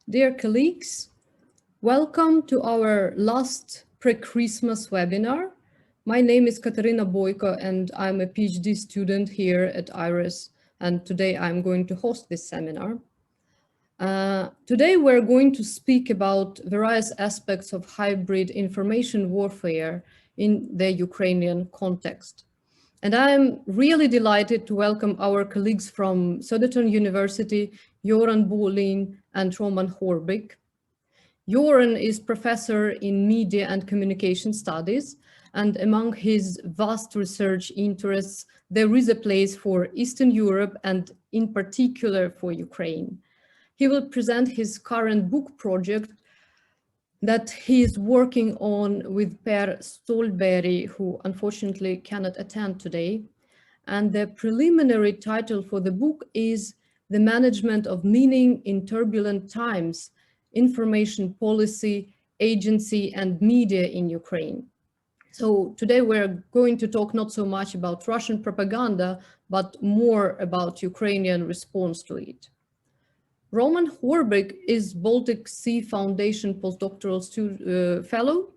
Dear colleagues, welcome to our last pre-Christmas webinar. My name is Katarina Boyko and I'm a PhD student here at IRES, and today I'm going to host this seminar. Today we're going to speak about various aspects of hybrid information warfare in the Ukrainian context. And I'm really delighted to welcome our colleagues from Södertörn University, Göran, Bolin, and Roman Horbyk. Göran is professor in media and communication studies, and among his vast research interests, there is a place for Eastern Europe and in particular for Ukraine. He will present his current book project that he is working on with Per Ståhlberg, who unfortunately cannot attend today. And the preliminary title for the book is The Management of Meaning in Turbulent Times, Information Policy, Agency and Media in Ukraine. So today we're going to talk not so much about Russian propaganda, but more about Ukrainian response to it. Roman Horbyk is Baltic Sea Foundation postdoctoral fellow,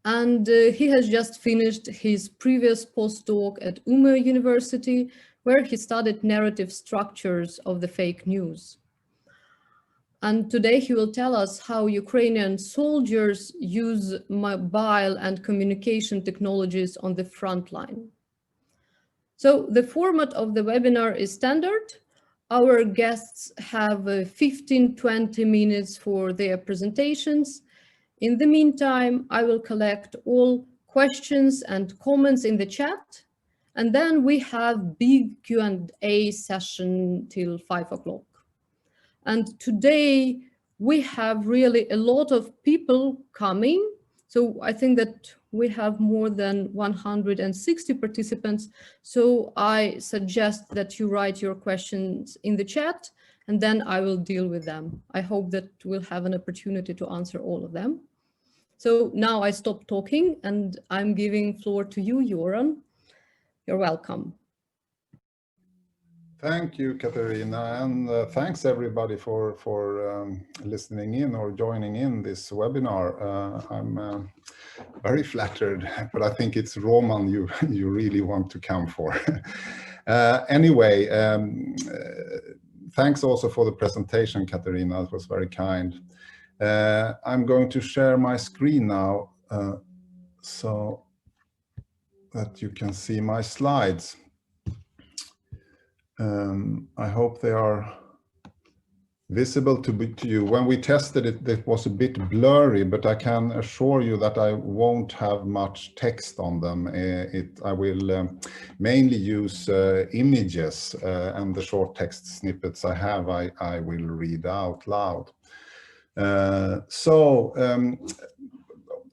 and he has just finished his previous postdoc at University, where he studied narrative structures of the fake news. And today he will tell us how Ukrainian soldiers use mobile and communication technologies on the front line. So the format of the webinar is standard. Our guests have 15-20 minutes for their presentations. In the meantime, I will collect all questions and comments in the chat, and then we have big Q&A session till 5 o'clock. And today we have really a lot of people coming. So I think that we have more than 160 participants. So I suggest that you write your questions in the chat and then I will deal with them. I hope that we'll have an opportunity to answer all of them. So now I stop talking and I'm giving floor to you, Göran. You're welcome. Thank you, Katarina, and thanks everybody for listening in or joining in this webinar. I'm very flattered, but I think it's Roman you really want to come for. Anyway, thanks also for the presentation, Katarina. It was very kind. I'm going to share my screen now so that you can see my slides. I hope they are visible to you. When we tested it, it was a bit blurry, but I can assure you that I won't have much text on them. I will mainly use images and the short text snippets I have, I will read out loud.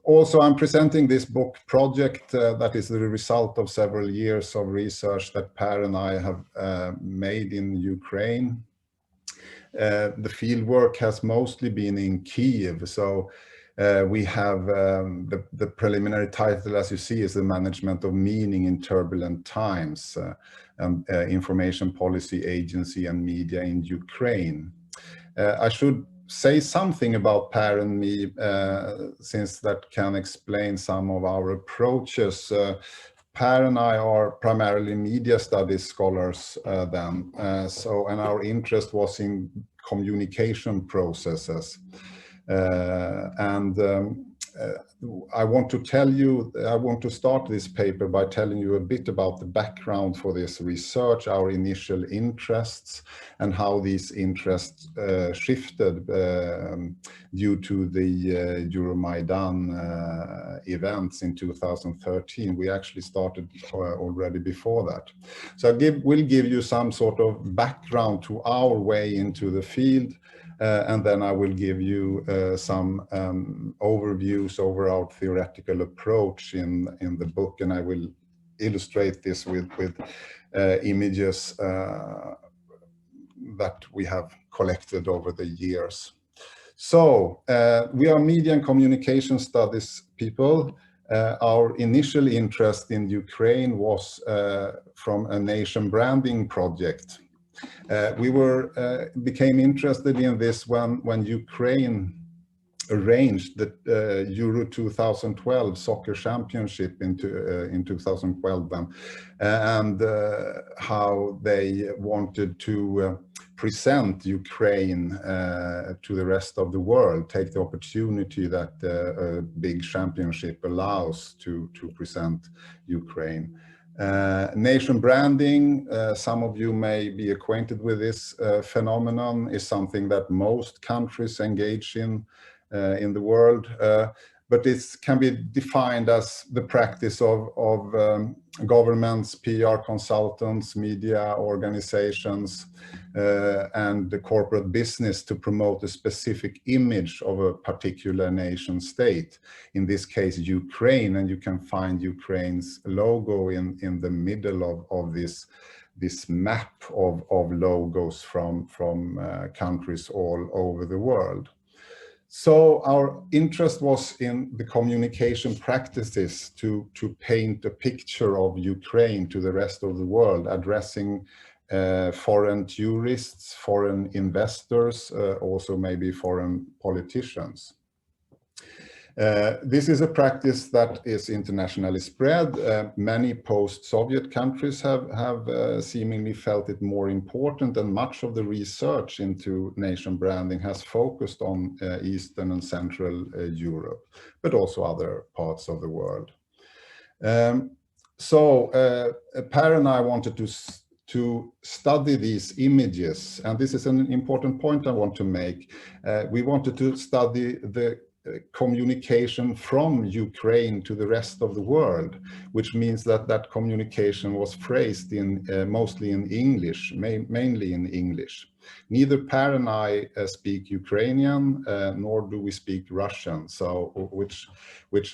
Also, I'm presenting this book project that is the result of several years of research that Per and I have made in Ukraine. The field work has mostly been in Kiev, so we have the preliminary title, as you see, is The Management of Meaning in Turbulent Times, Information Policy, Agency and Media in Ukraine. I should say something about Per and me, since that can explain some of our approaches. Per and I are primarily media studies scholars and our interest was in communication processes. I want to start this paper by telling you a bit about the background for this research, our initial interests, and how these interests shifted due to the Euromaidan events in 2013. We actually started already before that. So I will give you some sort of background to our way into the field. And then I will give you some overviews over our theoretical approach in the book, and I will illustrate this with images that we have collected over the years. So we are media and communication studies people. Our initial interest in Ukraine was from a nation branding project. We became interested in this when Ukraine arranged the Euro 2012 soccer championship in 2012 then, and how they wanted to present Ukraine to the rest of the world, take the opportunity that a big championship allows to present Ukraine. Nation branding, some of you may be acquainted with this phenomenon, is something that most countries engage in the world, but it can be defined as the practice of governments, PR consultants, media organizations, and the corporate business to promote a specific image of a particular nation state, in this case Ukraine, and you can find Ukraine's logo in the middle of this map of logos from countries all over the world. So our interest was in the communication practices to paint a picture of Ukraine to the rest of the world, addressing foreign tourists, foreign investors, also maybe foreign politicians. This is a practice that is internationally spread. Many post-Soviet countries have seemingly felt it more important, and much of the research into nation branding has focused on Eastern and Central Europe, but also other parts of the world. So Per and I wanted to study these images, and this is an important point I want to make. We wanted to study the communication from Ukraine to the rest of the world, which means that communication was phrased in mostly in English, mainly in English. Neither Per and I speak Ukrainian, nor do we speak Russian, so which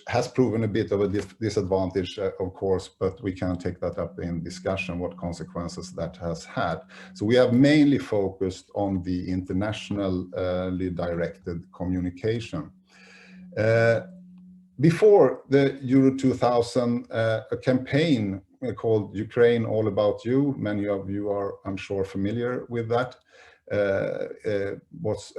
has proven a bit of a disadvantage, of course, but we can take that up in discussion, what consequences that has had. So we have mainly focused on the internationally directed communication. Before the Euro 2000, a campaign called Ukraine All About You, many of you are, I'm sure, familiar with that, was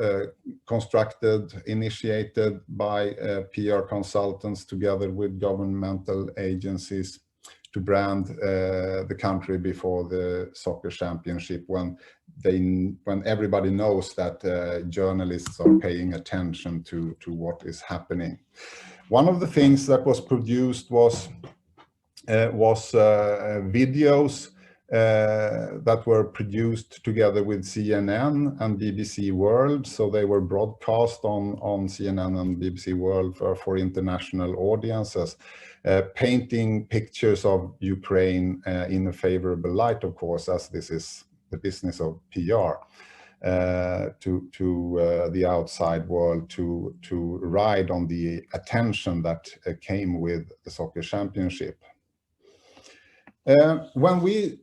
constructed, initiated by PR consultants together with governmental agencies to brand the country before the soccer championship, when everybody knows that journalists are paying attention to what is happening. One of the things that was produced was videos that were produced together with CNN and BBC World. So they were broadcast on CNN and BBC World for international audiences, painting pictures of Ukraine in a favorable light, of course, as this is the business of PR, to the outside world to ride on the attention that came with the soccer championship. When we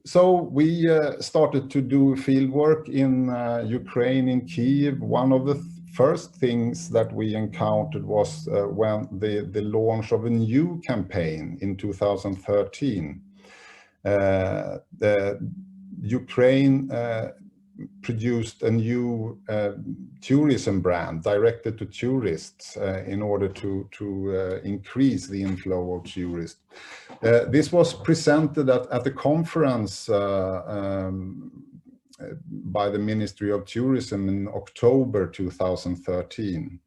started to do field work in Ukraine, in Kyiv, one of the first things that we encountered was when the launch of a new campaign in 2013. Ukraine produced a new tourism brand directed to tourists in order to increase the inflow of tourists. This was presented at a conference by the Ministry of Tourism in October 2013.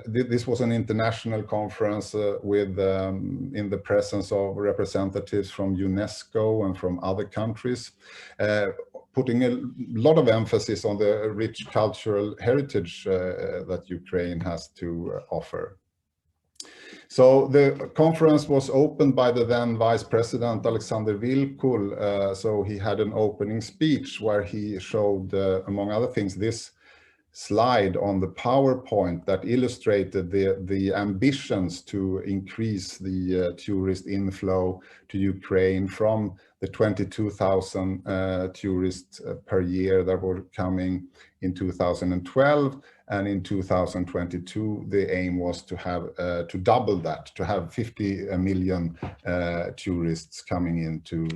This was an international conference with in the presence of representatives from UNESCO and from other countries, putting a lot of emphasis on the rich cultural heritage that Ukraine has to offer. So the conference was opened by the then Vice President Alexander Vilkul. So he had an opening speech where he showed, among other things, this slide on the PowerPoint that illustrated the ambitions to increase the tourist inflow to Ukraine from the 22,000 tourists per year that were coming in 2012, and in 2022 the aim was to have to double that, to have 50 million tourists coming into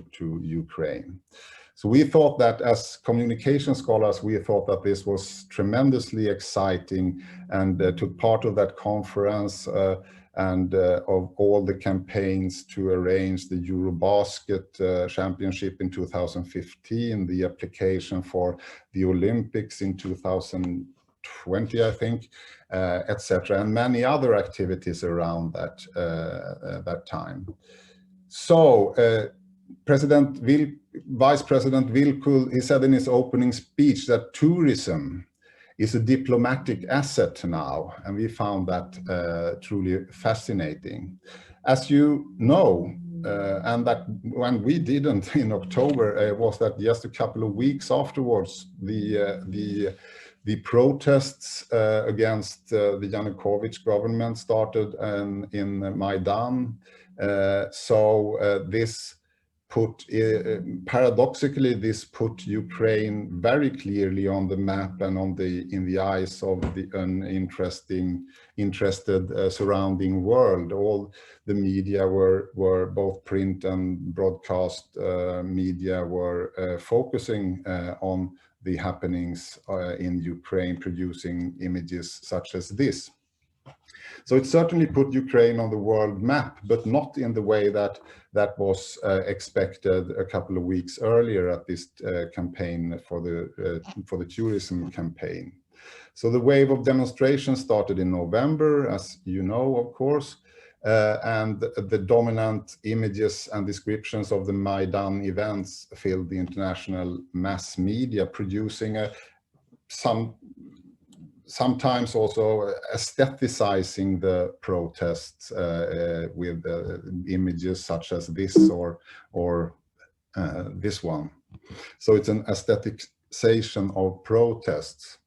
Ukraine. So we thought that as communication scholars, we thought that this was tremendously exciting, and took part of that conference and of all the campaigns to arrange the Eurobasket championship in 2015, the application for the Olympics in 2020, I think, etc., and many other activities around that that time. So Vice President Wilkul, he said in his opening speech that tourism is a diplomatic asset now, and we found that truly fascinating. As you know, and that when we didn't in October, was that just a couple of weeks afterwards, the protests against the Yanukovych government started in Maidan. This put, paradoxically, this put Ukraine very clearly on the map and in the eyes of the interested surrounding world. All the media were both print and broadcast media were focusing on the happenings in Ukraine, producing images such as this. So it certainly put Ukraine on the world map, but not in the way that was expected a couple of weeks earlier at this campaign for the tourism campaign. So the wave of demonstrations started in November, as you know, of course, and the dominant images and descriptions of the Maidan events filled the international mass media, producing sometimes also aestheticizing the protests with images such as this or this one. So it's an aestheticization of protests.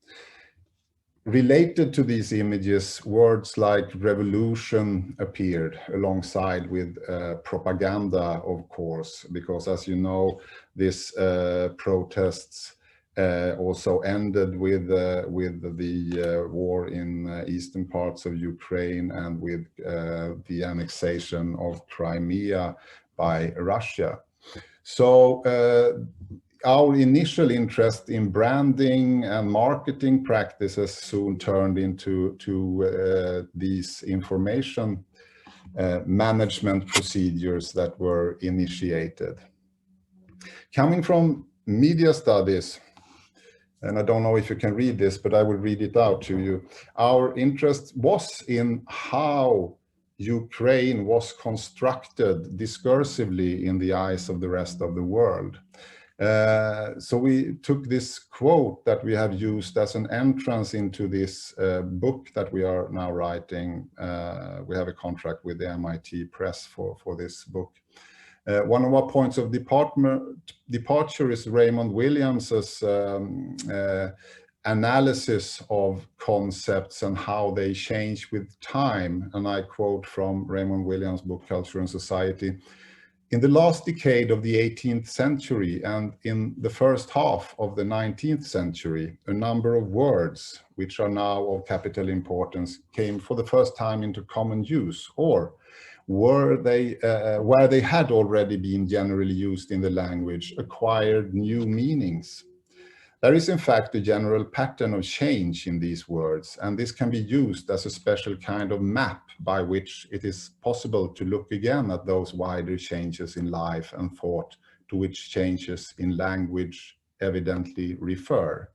Related to these images, words like revolution appeared alongside with propaganda, of course, because as you know, this protests also ended with the war in eastern parts of Ukraine and with the annexation of Crimea by Russia. So our initial interest in branding and marketing practices soon turned into these information management procedures that were initiated. Coming from media studies, and I don't know if you can read this, but I will read it out to you. Our interest was in how Ukraine was constructed discursively in the eyes of the rest of the world. So we took this quote that we have used as an entrance into this book that we are now writing. We have a contract with the MIT Press for this book. One of our points of departure is Raymond Williams's analysis of concepts and how they change with time. And I quote from Raymond Williams' book, Culture and Society. In the last decade of the 18th century and in the first half of the 19th century, a number of words, which are now of capital importance, came for the first time into common use, or where they had already been generally used in the language, acquired new meanings. There is in fact a general pattern of change in these words, and this can be used as a special kind of map by which it is possible to look again at those wider changes in life and thought to which changes in language evidently refer.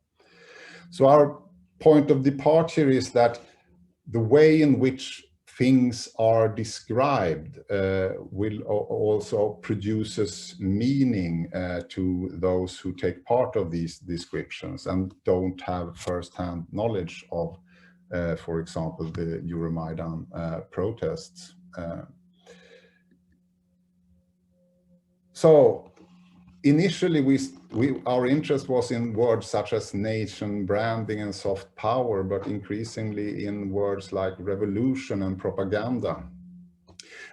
So our point of departure is that the way in which things are described will also produces meaning to those who take part of these descriptions and don't have first-hand knowledge of, for example, the Euromaidan protests. So initially, our interest was in words such as nation, branding, and soft power, but increasingly in words like revolution and propaganda.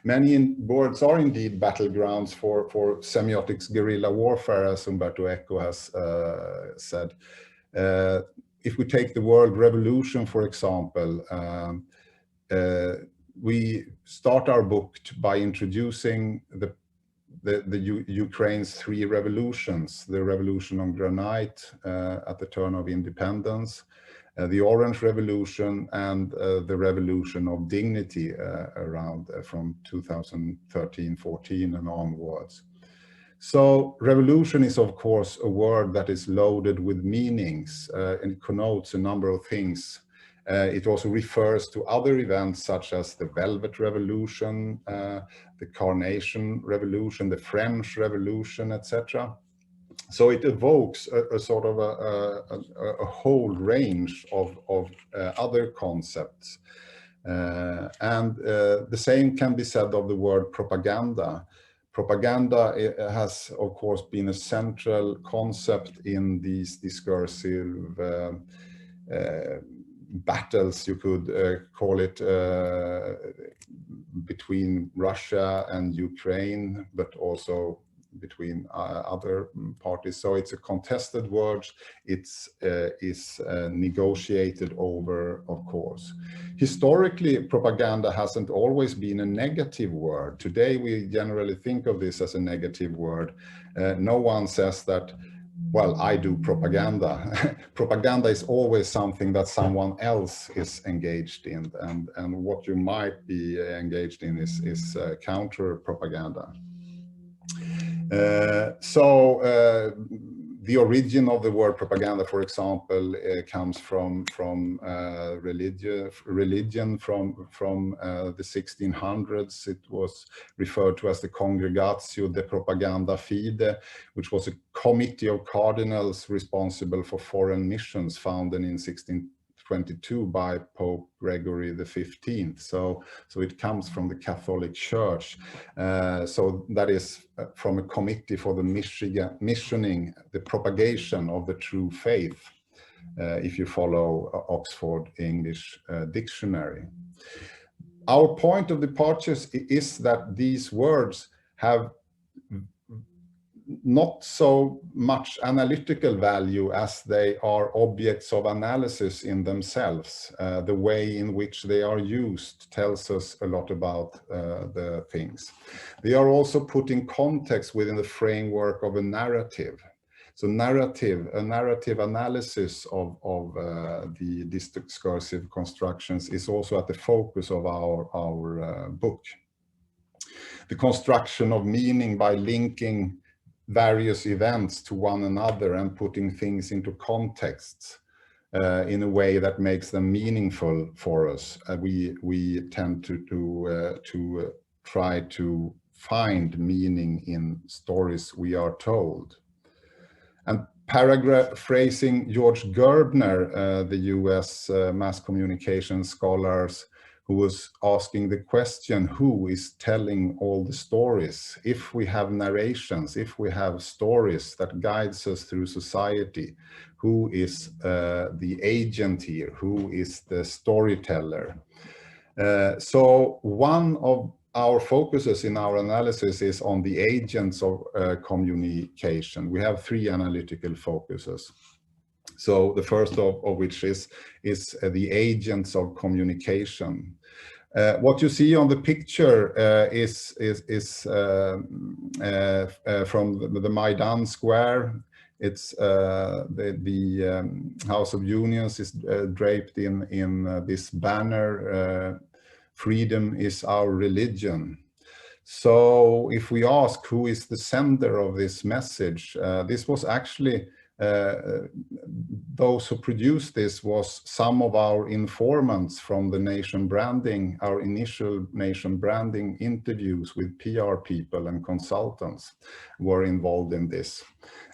Many words are indeed battlegrounds for semiotics guerrilla warfare, as Umberto Eco has said. If we take the word revolution, for example, we start our book by introducing Ukraine's three revolutions: the revolution on granite at the turn of independence, the Orange Revolution, and the Revolution of Dignity around from 2013-14 and onwards. So revolution is, of course, a word that is loaded with meanings and it connotes a number of things. It also refers to other events such as the Velvet Revolution, the Carnation Revolution, the French Revolution, etc. So it evokes a sort of a whole range of other concepts. And the same can be said of the word propaganda. Propaganda has, of course, been a central concept in these discursive battles, you could call it, between Russia and Ukraine, but also between other parties. So it's a contested word. It's negotiated over, of course. Historically, propaganda hasn't always been a negative word. Today, we generally think of this as a negative word. No one says that, well, I do propaganda. Propaganda is always something that someone else is engaged in, and what you might be engaged in is counter propaganda. The origin of the word propaganda, for example, comes from religion from the 1600s. It was referred to as the Congregatio de Propaganda Fide, which was a committee of cardinals responsible for foreign missions, founded in 1622 by Pope Gregory XV. So it comes from the Catholic Church. So that is from a committee for the missioning, the propagation of the true faith, if you follow Oxford English Dictionary. Our point of departure is that these words have not so much analytical value as they are objects of analysis in themselves. The way in which they are used tells us a lot about the things. They are also put in context within the framework of a narrative. So a narrative analysis of the discursive constructions is also at the focus of our book. The construction of meaning by linking various events to one another and putting things into context in a way that makes them meaningful for us. We tend to try to find meaning in stories we are told. And paraphrasing George Gerbner, the US mass communication scholars, who was asking the question, who is telling all the stories? If we have narrations, if we have stories that guides us through society, who is the agent here? Who is the storyteller? So one of our focuses in our analysis is on the agents of communication. We have three analytical focuses. So the first of which is the agents of communication. What you see on the picture is from the Maidan Square. It's the House of Unions is draped in this banner, freedom is our religion. So if we ask who is the sender of this message, this was actually those who produced this was some of our informants from the nation branding, our initial nation branding interviews with PR people and consultants were involved in this.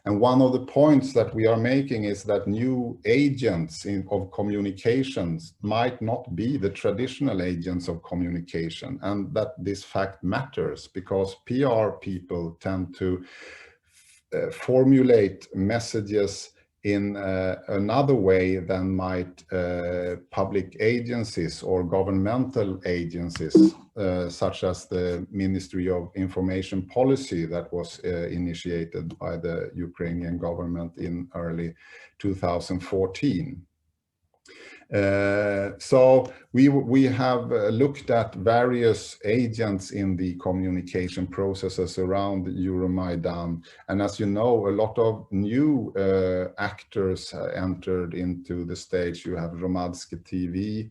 And one of the points that we are making is that new agents of communications might not be the traditional agents of communication, and that this fact matters because PR people tend to formulate messages in another way than might public agencies or governmental agencies, such as the Ministry of Information Policy that was initiated by the Ukrainian government in early 2014. So we have looked at various agents in the communication processes around Euromaidan, and as you know, a lot of new actors entered into the stage. You have Hromadske TV,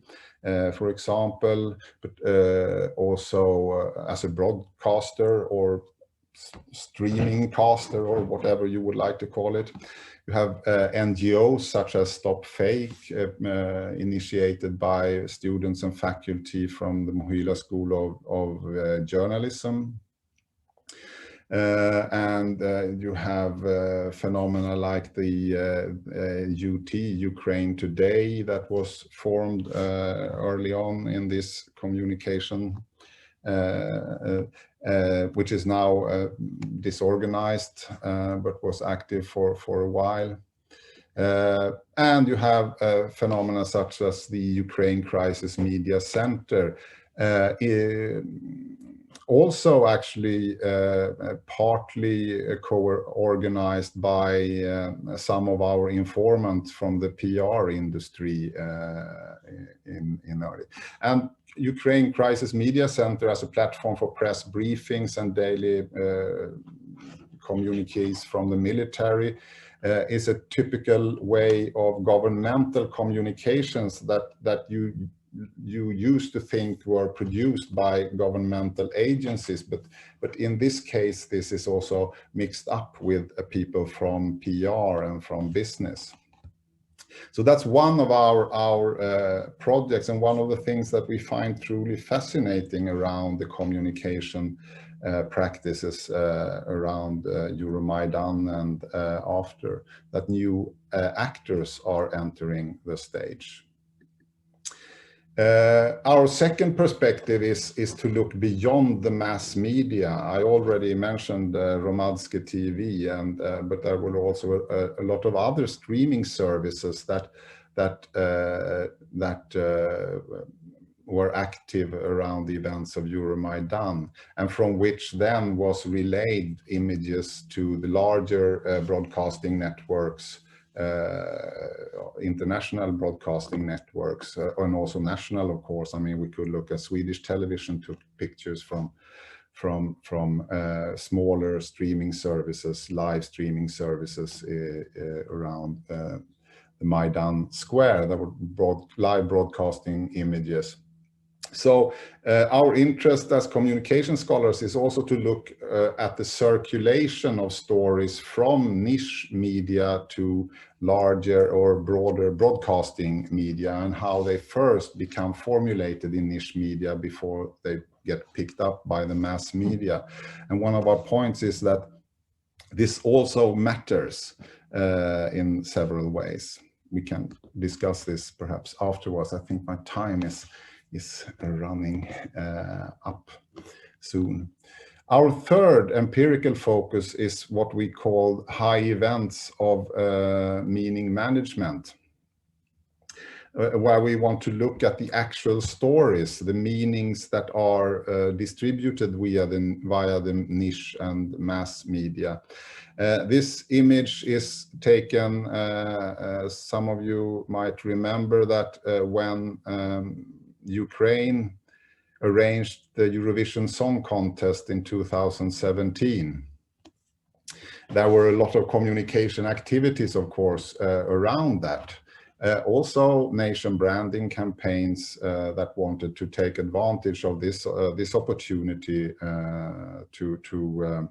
for example, but also as a broadcaster or streaming caster or whatever you would like to call it. You have NGOs such as Stop Fake, initiated by students and faculty from the Mohyla School of Journalism. And you have phenomena like the UT, Ukraine Today, that was formed early on in this communication, which is now disorganized, but was active for a while. And you have phenomena such as the Ukraine Crisis Media Center, also actually partly co-organized by some of our informants from the PR industry in early. And Ukraine Crisis Media Center as a platform for press briefings and daily communiques from the military is a typical way of governmental communications that you used to think were produced by governmental agencies, but in this case this is also mixed up with people from PR and from business. So that's one of our projects, and one of the things that we find truly fascinating around the communication practices around Euromaidan and after, that new actors are entering the stage. Our second perspective is to look beyond the mass media. I already mentioned Hromadske TV, but there were also a lot of other streaming services that were active around the events of Euromaidan, and from which then was relayed images to the larger broadcasting networks, international broadcasting networks, and also national, of course. I mean, we could look at Swedish television took pictures from smaller streaming services, live streaming services around the Maidan Square that were live broadcasting images. So our interest as communication scholars is also to look at the circulation of stories from niche media to larger or broader broadcasting media, and how they first become formulated in niche media before they get picked up by the mass media. And one of our points is that this also matters in several ways. We can discuss this perhaps afterwards. I think my time is running up soon. Our third empirical focus is what we call high events of meaning management, where we want to look at the actual stories, the meanings that are distributed via the niche and mass media. This image is taken, some of you might remember that when Ukraine arranged the Eurovision Song Contest in 2017. There were a lot of communication activities, of course, around that. Also nation branding campaigns that wanted to take advantage of this opportunity to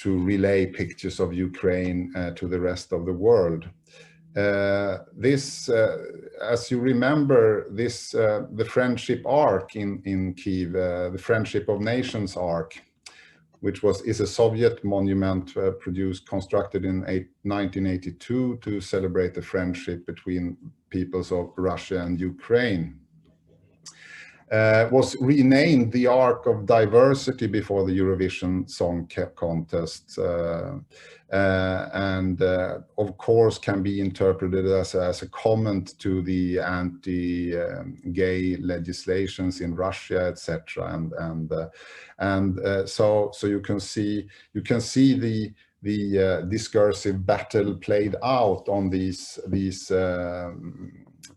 relay pictures of Ukraine to the rest of the world. As you remember, the Friendship Arc in Kyiv, the Friendship of Nations Arc, which is a Soviet monument constructed in 1982 to celebrate the friendship between peoples of Russia and Ukraine, was renamed the Arc of Diversity before the Eurovision Song Contest, and of course can be interpreted as a comment to the anti-gay legislations in Russia, etc. So you can see the discursive battle played out on these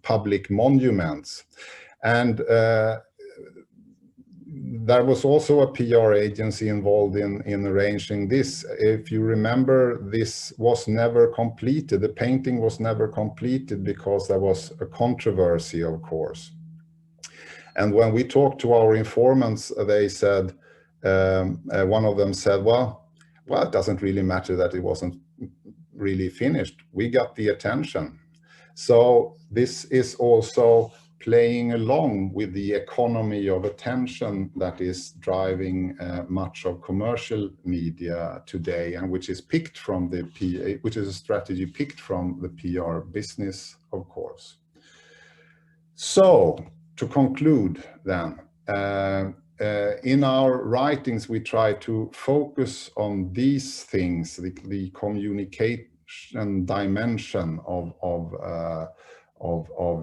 public monuments. And there was also a PR agency involved in arranging this. If you remember, this was never completed. The painting was never completed because there was a controversy, of course. And when we talked to our informants, they said, one of them said, well, it doesn't really matter that it wasn't really finished. We got the attention. So this is also playing along with the economy of attention that is driving much of commercial media today, and which is picked from the which is a strategy picked from the PR business, of course. So to conclude then, in our writings we try to focus on these things, the communication dimension of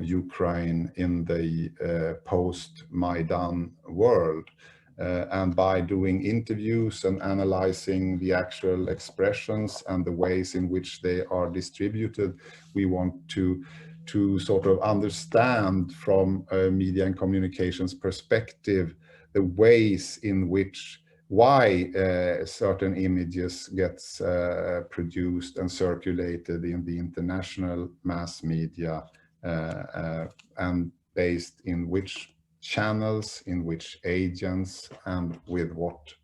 Ukraine in the post-Maidan world, and by doing interviews and analyzing the actual expressions and the ways in which they are distributed, we want to sort of understand from a media and communications perspective the ways in which why certain images gets produced and circulated in the international mass media, and based in which channels, in which agents, and with what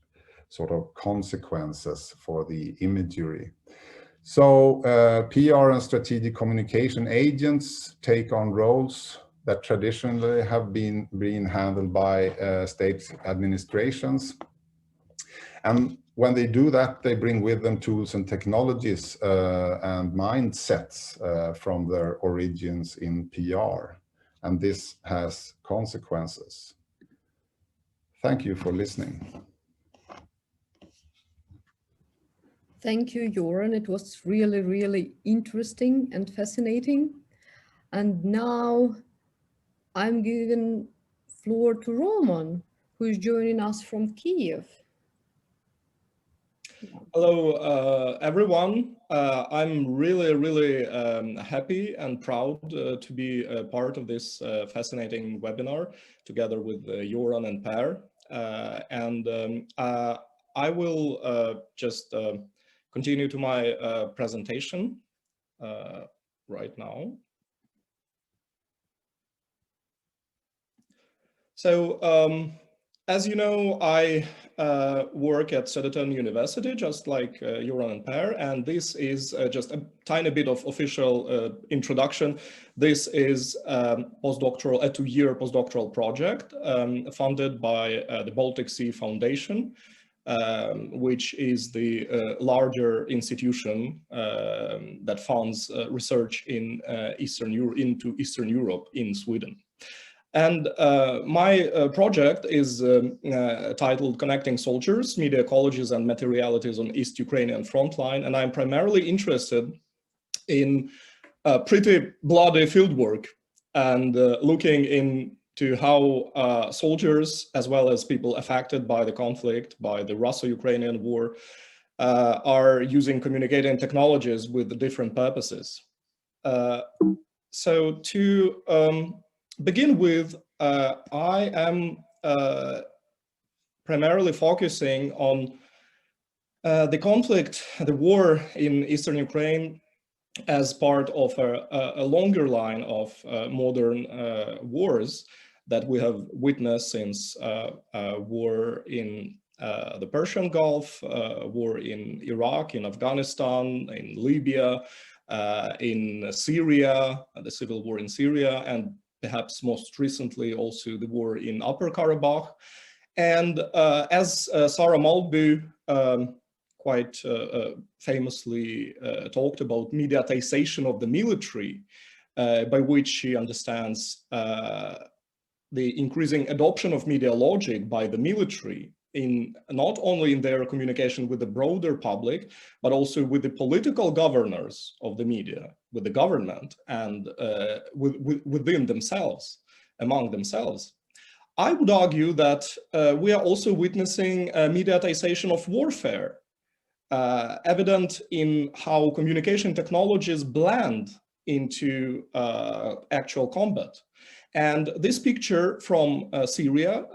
sort of consequences for the imagery. So PR and strategic communication agents take on roles that traditionally have been handled by state administrations. And when they do that, they bring with them tools and technologies and mindsets from their origins in PR. And this has consequences. Thank you for listening. Thank you, Göran. It was really, really interesting and fascinating. And now I'm giving floor to Roman, who is joining us from Kiev. Hello, everyone. I'm really happy and proud to be a part of this fascinating webinar together with Göran and Per. I will just continue to my presentation right now. So, as you know, I work at Södertörn University, just like Göran and Per, and this is just a tiny bit of official introduction. This is postdoctoral, a 2-year postdoctoral project funded by the Baltic Sea Foundation, which is the larger institution that funds research in into Eastern Europe in Sweden. And my project is titled Connecting Soldiers, Media Ecologies and Materialities on East Ukrainian Frontline. And I'm primarily interested in pretty bloody fieldwork and looking into how soldiers, as well as people affected by the conflict, by the Russo-Ukrainian war, are using communicating technologies with different purposes. So to begin with, I am primarily focusing on the conflict, the war in Eastern Ukraine as part of a longer line of modern wars that we have witnessed since war in the Persian Gulf, war in Iraq, in Afghanistan, in Libya, in Syria, the civil war in Syria, and perhaps most recently also the war in Upper Karabakh. And as Sarah Maltby quite famously talked about, mediatisation of the military, by which she understands the increasing adoption of media logic by the military in not only in their communication with the broader public, but also with the political governors of the media, with the government, and within themselves, among themselves. I would argue that we are also witnessing a mediatization of warfare, evident in how communication technologies blend into actual combat. And this picture from Syria,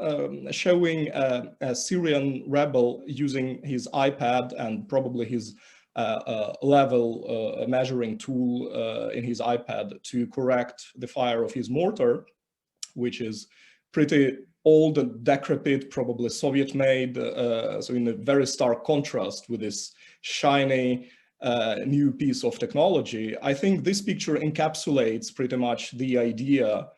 showing a Syrian rebel using his iPad and probably his level measuring tool in his iPad to correct the fire of his mortar, which is pretty old and decrepit, probably Soviet-made, so in a very stark contrast with this shiny new piece of technology. I think this picture encapsulates pretty much the idea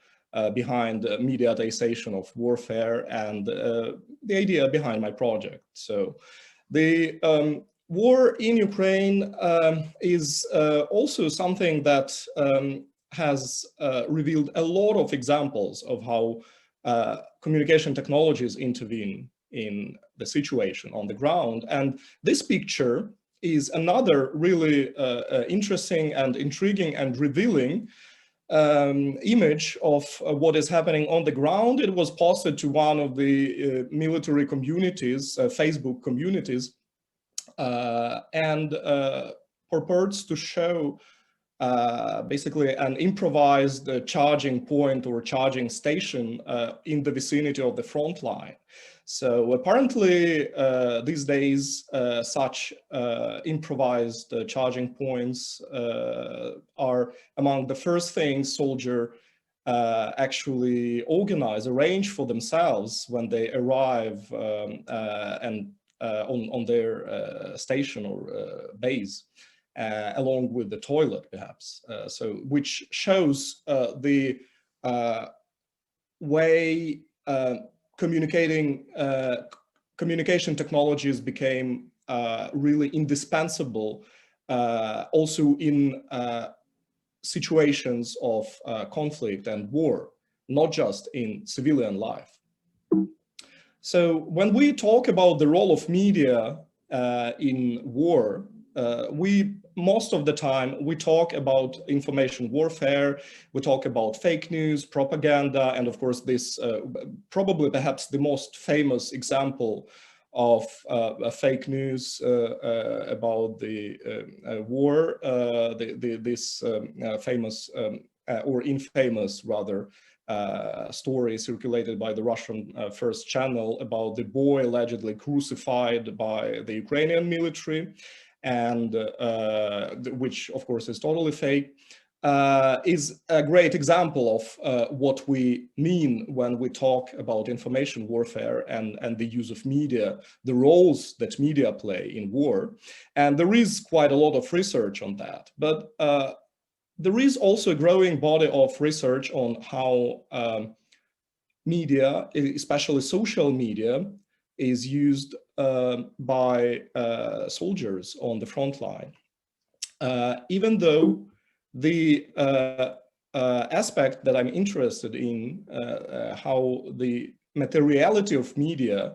behind mediatisation of warfare and the idea behind my project. So the war in Ukraine is also something that has revealed a lot of examples of how communication technologies intervene in the situation on the ground. And this picture is another really interesting and intriguing and revealing image of what is happening on the ground. It was posted to one of the military communities, Facebook communities, and purports to show basically an improvised charging point or charging station in the vicinity of the front line. So apparently these days such improvised charging points are among the first things soldiers actually arrange for themselves when they arrive and on their station or base. Along with the toilet, perhaps. So, which shows the way communication technologies became really indispensable, also in situations of conflict and war, not just in civilian life. So, when we talk about the role of media in war, most of the time we talk about information warfare, we talk about fake news, propaganda, and of course this probably perhaps the most famous example of fake news about the war, this famous or infamous rather story circulated by the Russian First Channel about the boy allegedly crucified by the Ukrainian military, and which of course is totally fake, is a great example of what we mean when we talk about information warfare and the use of media, the roles that media play in war. And there is quite a lot of research on that, but there is also a growing body of research on how media, especially social media, is used by soldiers on the front line. Even though the aspect that I'm interested in, how the materiality of media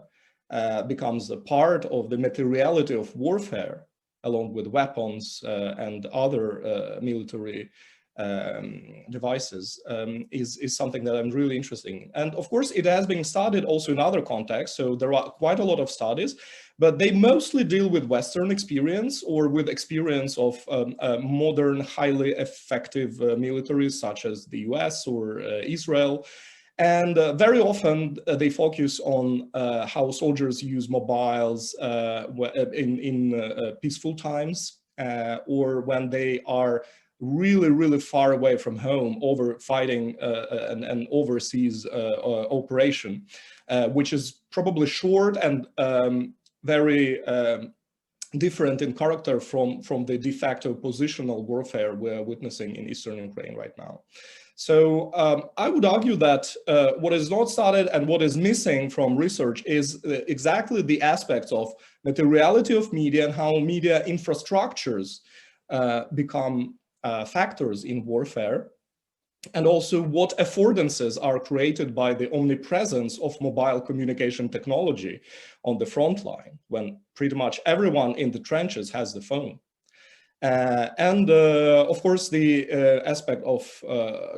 becomes a part of the materiality of warfare, along with weapons and other military devices, is something that I'm really interested in. And of course, it has been studied also in other contexts. So there are quite a lot of studies, but they mostly deal with Western experience or with experience of modern, highly effective militaries such as the US or Israel. And very often they focus on how soldiers use mobiles in peaceful times or when they are really far away from home over fighting an overseas operation, which is probably short and very different in character from the de facto positional warfare we're witnessing in Eastern Ukraine right now. So I would argue that what is not studied and what is missing from research is exactly the aspects of materiality of media and how media infrastructures become factors in warfare, and also what affordances are created by the omnipresence of mobile communication technology on the front line, when pretty much everyone in the trenches has the phone. And of course, the aspect of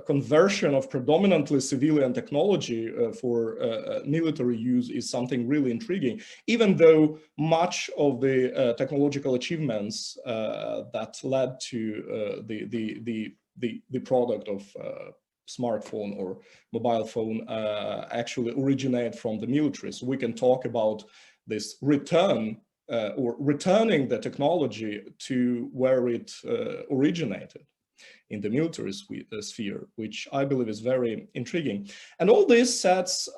conversion of predominantly civilian technology for military use is something really intriguing, even though much of the technological achievements that led to the the product of smartphone or mobile phone actually originate from the military. So we can talk about this return or returning the technology to where it originated in the military sphere, which I believe is very intriguing. And all this sets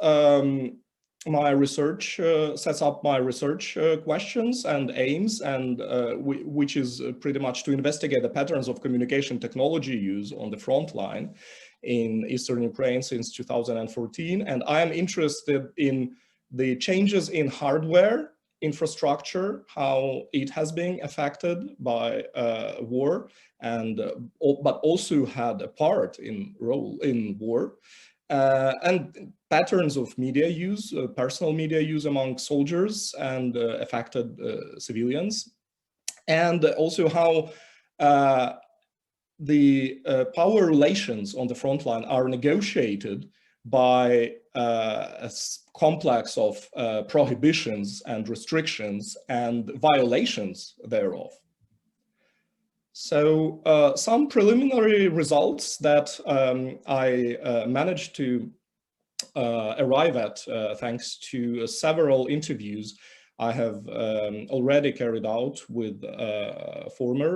my research, sets up my research questions and aims, and which is pretty much to investigate the patterns of communication technology use on the front line in Eastern Ukraine since 2014. And I am interested in the changes in hardware infrastructure, how it has been affected by war, and but also had a part in war, and patterns of media use, personal media use among soldiers and affected civilians, and also how the power relations on the front line are negotiated by a complex of prohibitions and restrictions and violations thereof. So some preliminary results that I managed to arrive at thanks to several interviews I have already carried out with former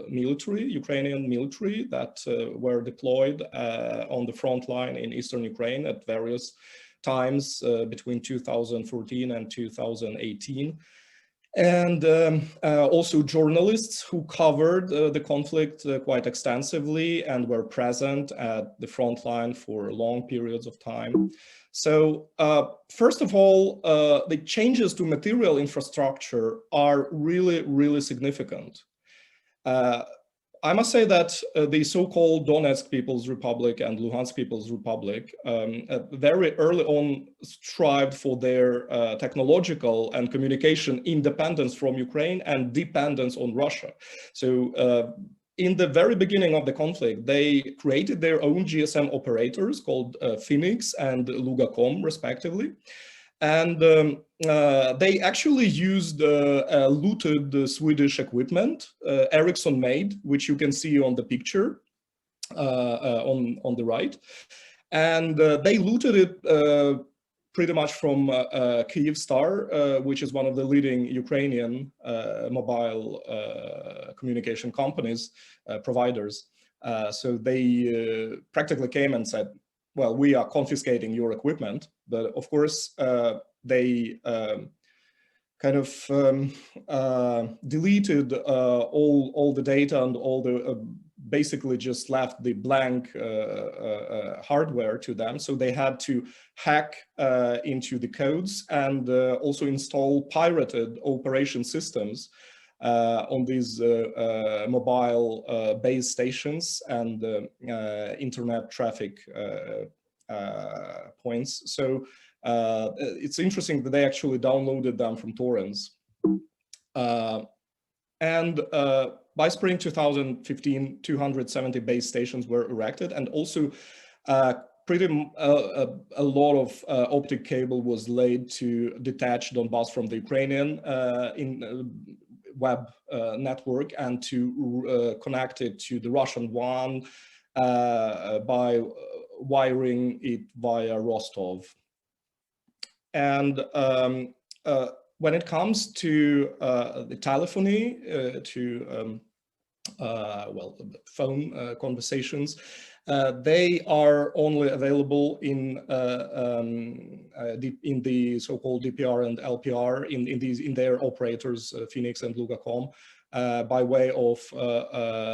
Ukrainian military that were deployed on the front line in Eastern Ukraine at various times between 2014 and 2018. And also journalists who covered the conflict quite extensively and were present at the front line for long periods of time. So first of all, the changes to material infrastructure are really, really significant. I must say that the so-called Donetsk People's Republic and Luhansk People's Republic very early on strived for their technological and communication independence from Ukraine and dependence on Russia. So in the very beginning of the conflict, they created their own GSM operators called Phoenix and Lugacom, respectively. And they actually used looted Swedish equipment, Ericsson made, which you can see on the picture on the right. And they looted it pretty much from Kyivstar, which is one of the leading Ukrainian mobile communication companies, providers. So they practically came and said, well, we are confiscating your equipment, but of course they kind of deleted all the data and all the basically just left the blank hardware to them. So they had to hack into the codes and also install pirated operation systems on these mobile base stations and internet traffic points. So it's interesting that they actually downloaded them from torrents. And by spring 2015, 270 base stations were erected, and also a lot of optic cable was laid to detach Donbass from the Ukrainian web network and to connect it to the Russian one by wiring it via Rostov. And when it comes to the telephony, well, phone conversations, they are only available in the so-called DPR and LPR in their operators, Phoenix and Lugacom, by way of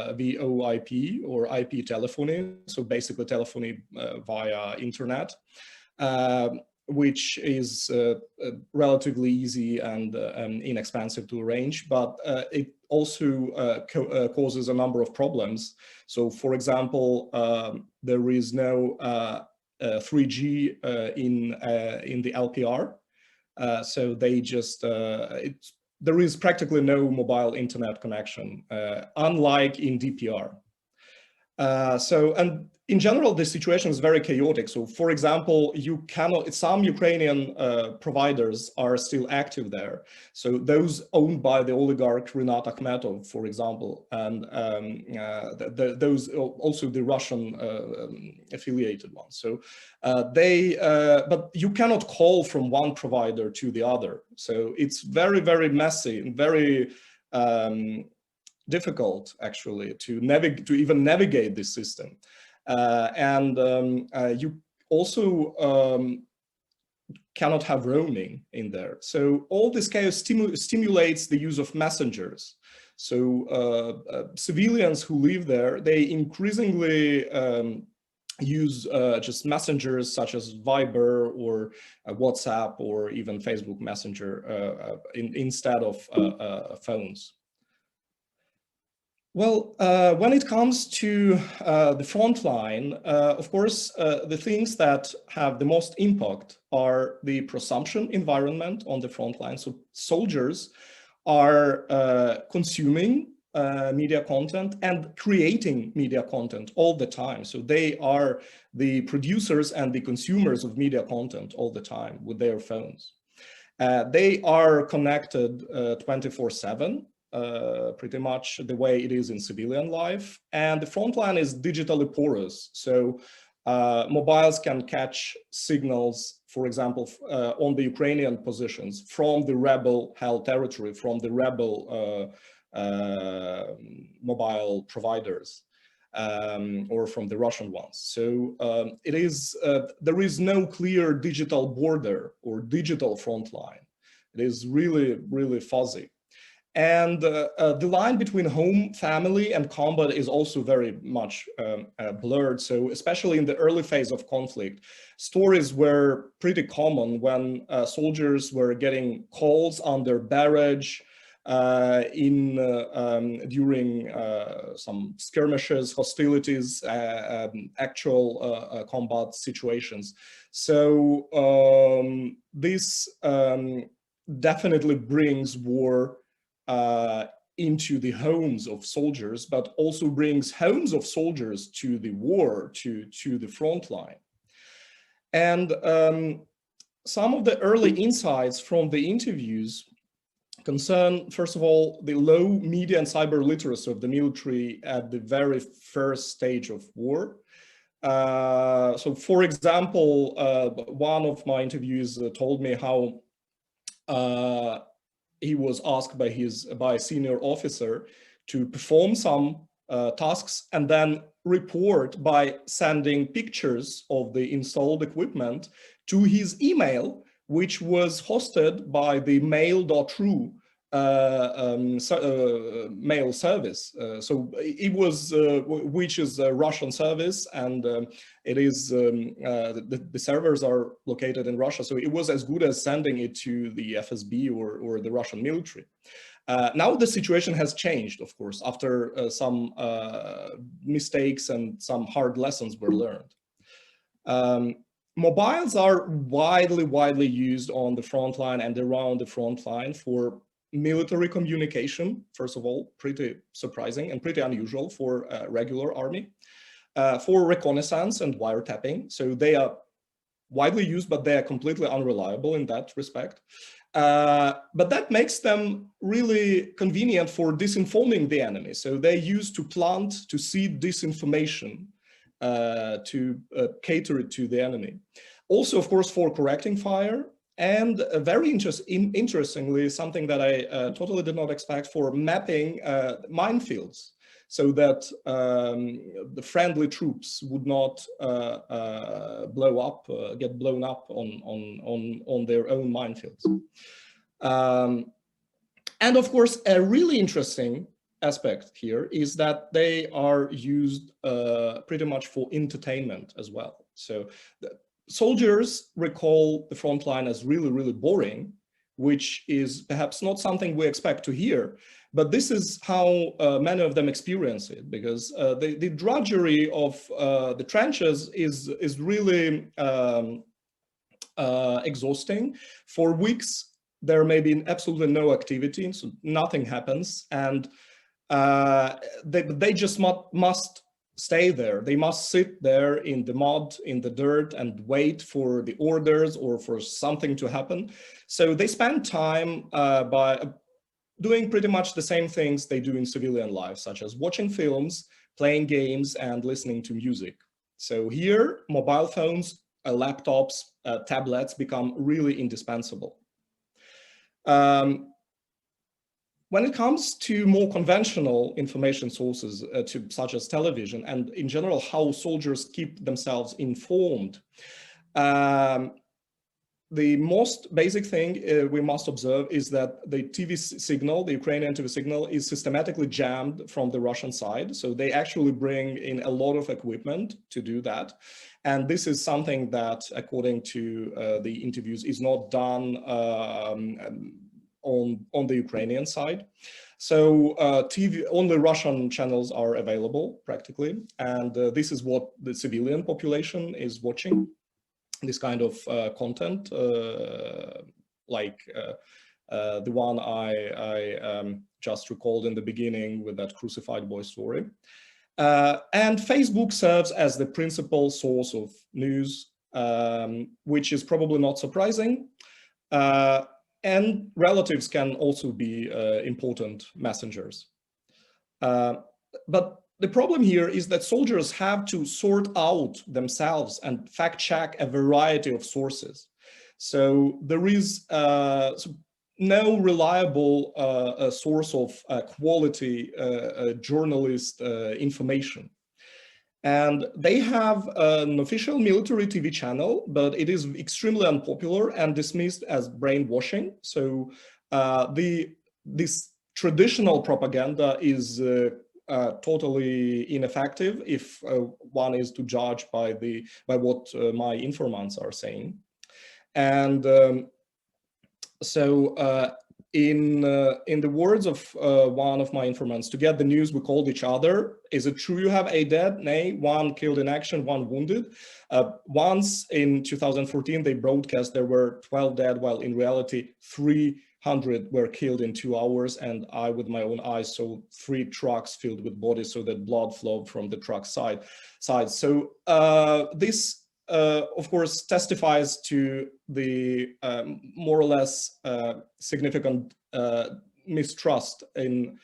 VoIP or IP telephony, so basically telephony via internet, which is relatively easy and inexpensive to arrange, but it also causes a number of problems. So, for example, there is no 3G in the LPR, so they just there is practically no mobile internet connection, unlike in DPR. And in general, the situation is very chaotic. So, for example, some Ukrainian providers are still active there. So those owned by the oligarch Rinat Akhmetov, for example, and those also the Russian affiliated ones. So but you cannot call from one provider to the other. So it's very, very messy and very difficult actually to even navigate this system. You also cannot have roaming in there. So all this chaos stimulates the use of messengers. So civilians who live there, they increasingly use just messengers such as Viber or WhatsApp or even Facebook Messenger instead of phones. Well, when it comes to the front line, of course, the things that have the most impact are the prosumption environment on the front line. So soldiers are consuming media content and creating media content all the time. So they are the producers and the consumers of media content all the time with their phones. They are connected 24/7. Pretty much the way it is in civilian life, and the front line is digitally porous. So mobiles can catch signals, for example, on the Ukrainian positions from the rebel-held territory, from the rebel mobile providers, or from the Russian ones. So there is no clear digital border or digital front line. It is really, really fuzzy. And the line between home, family, and combat is also very much blurred. So especially in the early phase of conflict, stories were pretty common when soldiers were getting calls under barrage during some skirmishes, hostilities, actual combat situations. So this definitely brings war into the homes of soldiers, but also brings homes of soldiers to the war, to the front line. And some of the early insights from the interviews concern, first of all, the low media and cyber literacy of the military at the very first stage of war. So, for example, one of my interviews told me how he was asked by a senior officer to perform some tasks and then report by sending pictures of the installed equipment to his email, which was hosted by the mail.ru mail service. So it was, which is a Russian service, and it is, the servers are located in Russia. So it was as good as sending it to the FSB or the Russian military. Now the situation has changed, of course, after some mistakes and some hard lessons were learned. Mobiles are widely used on the front line and around the front line for military communication, first of all, pretty surprising and pretty unusual for a regular army, for reconnaissance and wiretapping. So they are widely used, but they are completely unreliable in that respect. But that makes them really convenient for disinforming the enemy. So they're used to plant, to seed disinformation, to cater it to the enemy. Also, of course, for correcting fire, and very interestingly, something that I totally did not expect, for mapping minefields, so that the friendly troops would not get blown up on their own minefields. And of course, a really interesting aspect here is that they are used pretty much for entertainment as well. So soldiers recall the front line as really, really boring, which is perhaps not something we expect to hear, but this is how many of them experience it, because the drudgery of the trenches is really exhausting. For weeks, there may be absolutely no activity, so nothing happens, and they just must stay there. They must sit there in the mud, in the dirt, and wait for the orders or for something to happen. So they spend time by doing pretty much the same things they do in civilian life, such as watching films, playing games, and listening to music. So here, mobile phones, laptops, tablets become really indispensable. When it comes to more conventional information sources, such as television, and in general, how soldiers keep themselves informed, the most basic thing we must observe is that the TV signal, the Ukrainian TV signal, is systematically jammed from the Russian side. So they actually bring in a lot of equipment to do that. And this is something that, according to the interviews, is not done on the Ukrainian side. So only Russian channels are available practically. And this is what the civilian population is watching. This kind of content, like the one I just recalled in the beginning with that crucified boy story. And Facebook serves as the principal source of news, which is probably not surprising. And relatives can also be important messengers. But the problem here is that soldiers have to sort out themselves and fact check a variety of sources. So there is no reliable source of quality journalist information. And they have an official military TV channel, but it is extremely unpopular and dismissed as brainwashing. So this traditional propaganda is totally ineffective if one is to judge by what my informants are saying. And in the words of one of my informants, to get the news we called each other. Is it true you have 8 dead? Nay, 1 killed in action, 1 wounded. Once in 2014 they broadcast there were 12 dead, while in reality 300 were killed in 2 hours, and I with my own eyes saw 3 trucks filled with bodies, so that blood flowed from the truck side. So this of course testifies to the more or less significant mistrust in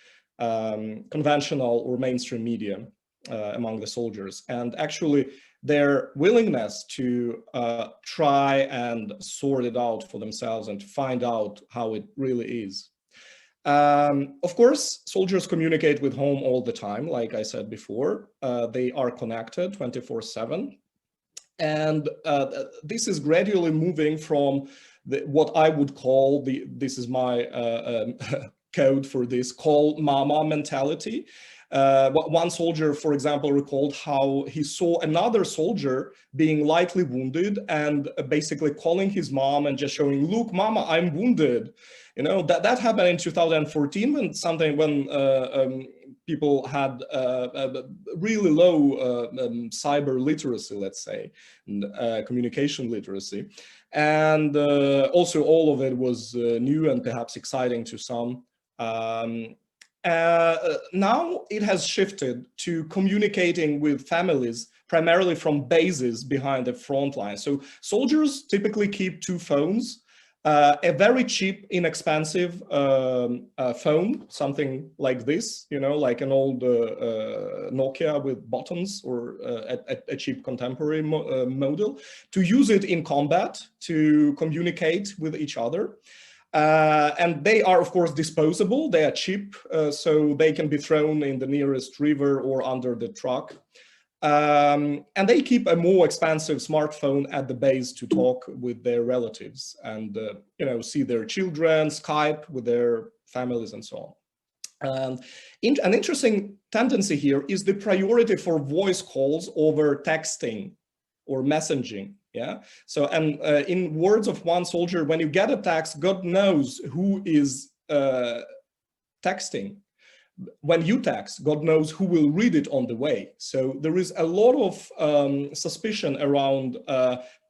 conventional or mainstream media among the soldiers, and actually their willingness to try and sort it out for themselves and to find out how it really is. Of course, soldiers communicate with home all the time, like I said before. They are connected 24/7. And this is gradually moving from what I would call this is my code for this, call mama mentality. One soldier, for example, recalled how he saw another soldier being lightly wounded and basically calling his mom and just showing, look, mama, I'm wounded. You know, that happened in 2014 when people had really low cyber literacy, let's say, and communication literacy. And also all of it was new and perhaps exciting to some. Now it has shifted to communicating with families, primarily from bases behind the front line. So soldiers typically keep 2 phones. A very cheap, inexpensive phone, something like this, you know, like an old Nokia with buttons, or a cheap contemporary model, to use it in combat, to communicate with each other. And they are, of course, disposable. They are cheap, so they can be thrown in the nearest river or under the truck. And they keep a more expensive smartphone at the base to talk with their relatives and you know, see their children, Skype with their families, and so on. An interesting tendency here is the priority for voice calls over texting or messaging. Yeah. So, and in words of one soldier, when you get a text, God knows who is texting. When you text, God knows who will read it on the way. So there is a lot of suspicion around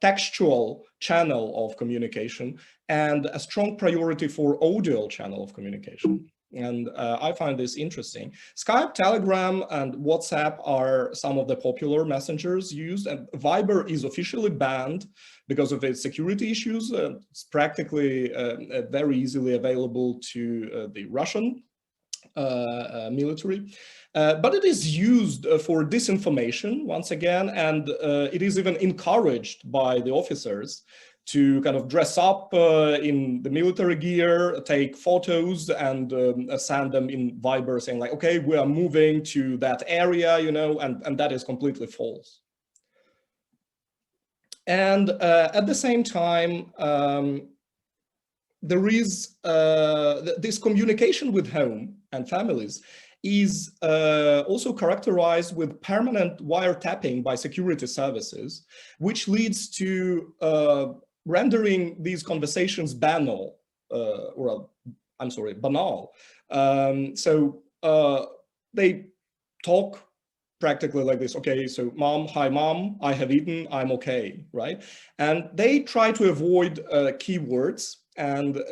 textual channel of communication and a strong priority for audio channel of communication. And I find this interesting. Skype, Telegram, and WhatsApp are some of the popular messengers used, and Viber is officially banned because of its security issues. It's practically very easily available to the Russian military. But it is used for disinformation, once again, and it is even encouraged by the officers to kind of dress up in the military gear, take photos, and send them in Viber saying like, okay, we are moving to that area, you know, and that is completely false. And at the same time, there is this communication with home and families is also characterized with permanent wiretapping by security services, which leads to rendering these conversations banal, banal. So they talk practically like this. Okay, so mom, hi mom, I have eaten, I'm okay, right? And they try to avoid keywords. And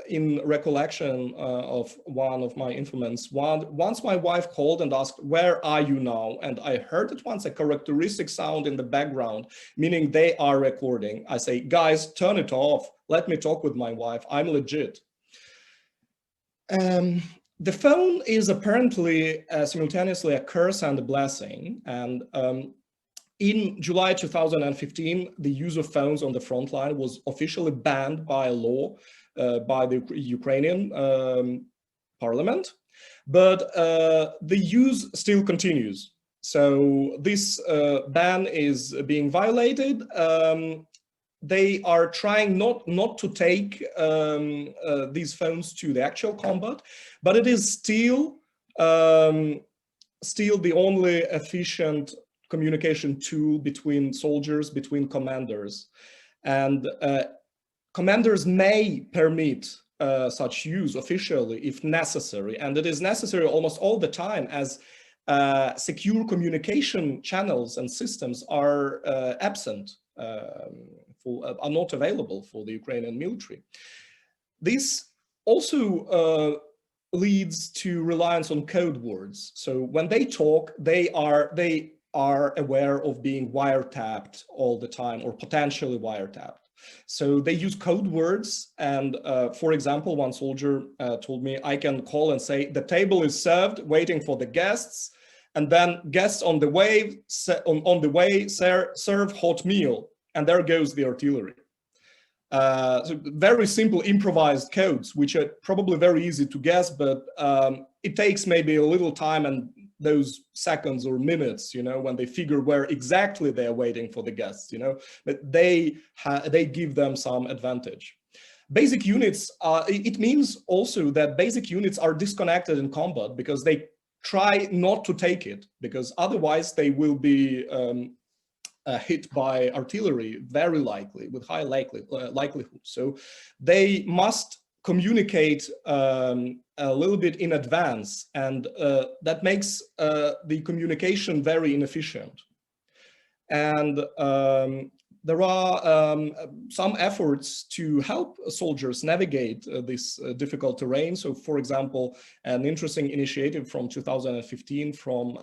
in recollection of one of my informants, once my wife called and asked, where are you now? And I heard at once a characteristic sound in the background, meaning they are recording. I say, guys, turn it off. Let me talk with my wife. I'm legit. The phone is apparently simultaneously a curse and a blessing. And in July 2015, the use of phones on the front line was officially banned by law by the Ukrainian parliament, but the use still continues. So this ban is being violated. They are trying not to take these phones to the actual combat, but it is still the only efficient communication tool between soldiers, between commanders. And commanders may permit such use officially if necessary, and it is necessary almost all the time, as secure communication channels and systems are absent, are not available for the Ukrainian military. This also leads to reliance on code words. So when they talk, they are aware of being wiretapped all the time, or potentially wiretapped. So they use code words. And for example, one soldier told me, I can call and say, the table is served, waiting for the guests. And then guests on the way, serve hot meal. And there goes the artillery. So very simple improvised codes, which are probably very easy to guess, but it takes maybe a little time and those seconds or minutes, you know, when they figure where exactly they're waiting for the guests, you know, but they give them some advantage. Basic units, it means also that basic units are disconnected in combat because they try not to take it, because otherwise they will be hit by artillery, very likely, with high likelihood. So they must communicate a little bit in advance, and that makes the communication very inefficient. And there are some efforts to help soldiers navigate this difficult terrain. So, for example, an interesting initiative from 2015 from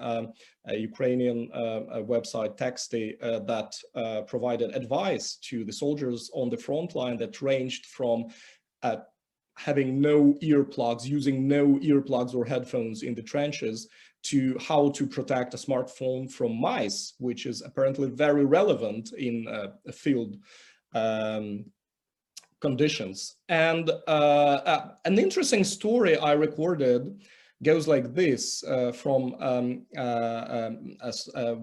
a Ukrainian website, Texty, that provided advice to the soldiers on the front line that ranged from having no earplugs, using no earplugs or headphones in the trenches, to how to protect a smartphone from mice, which is apparently very relevant in field conditions. And an interesting story I recorded goes like this from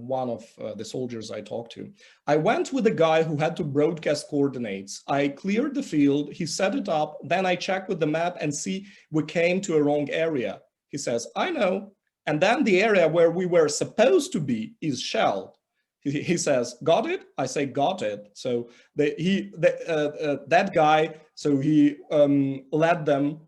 one of the soldiers I talked to. I went with a guy who had to broadcast coordinates. I cleared the field, he set it up, then I checked with the map and see we came to a wrong area. He says, I know. And then the area where we were supposed to be is shelled. He says, got it? I say, got it. So that guy, so he led them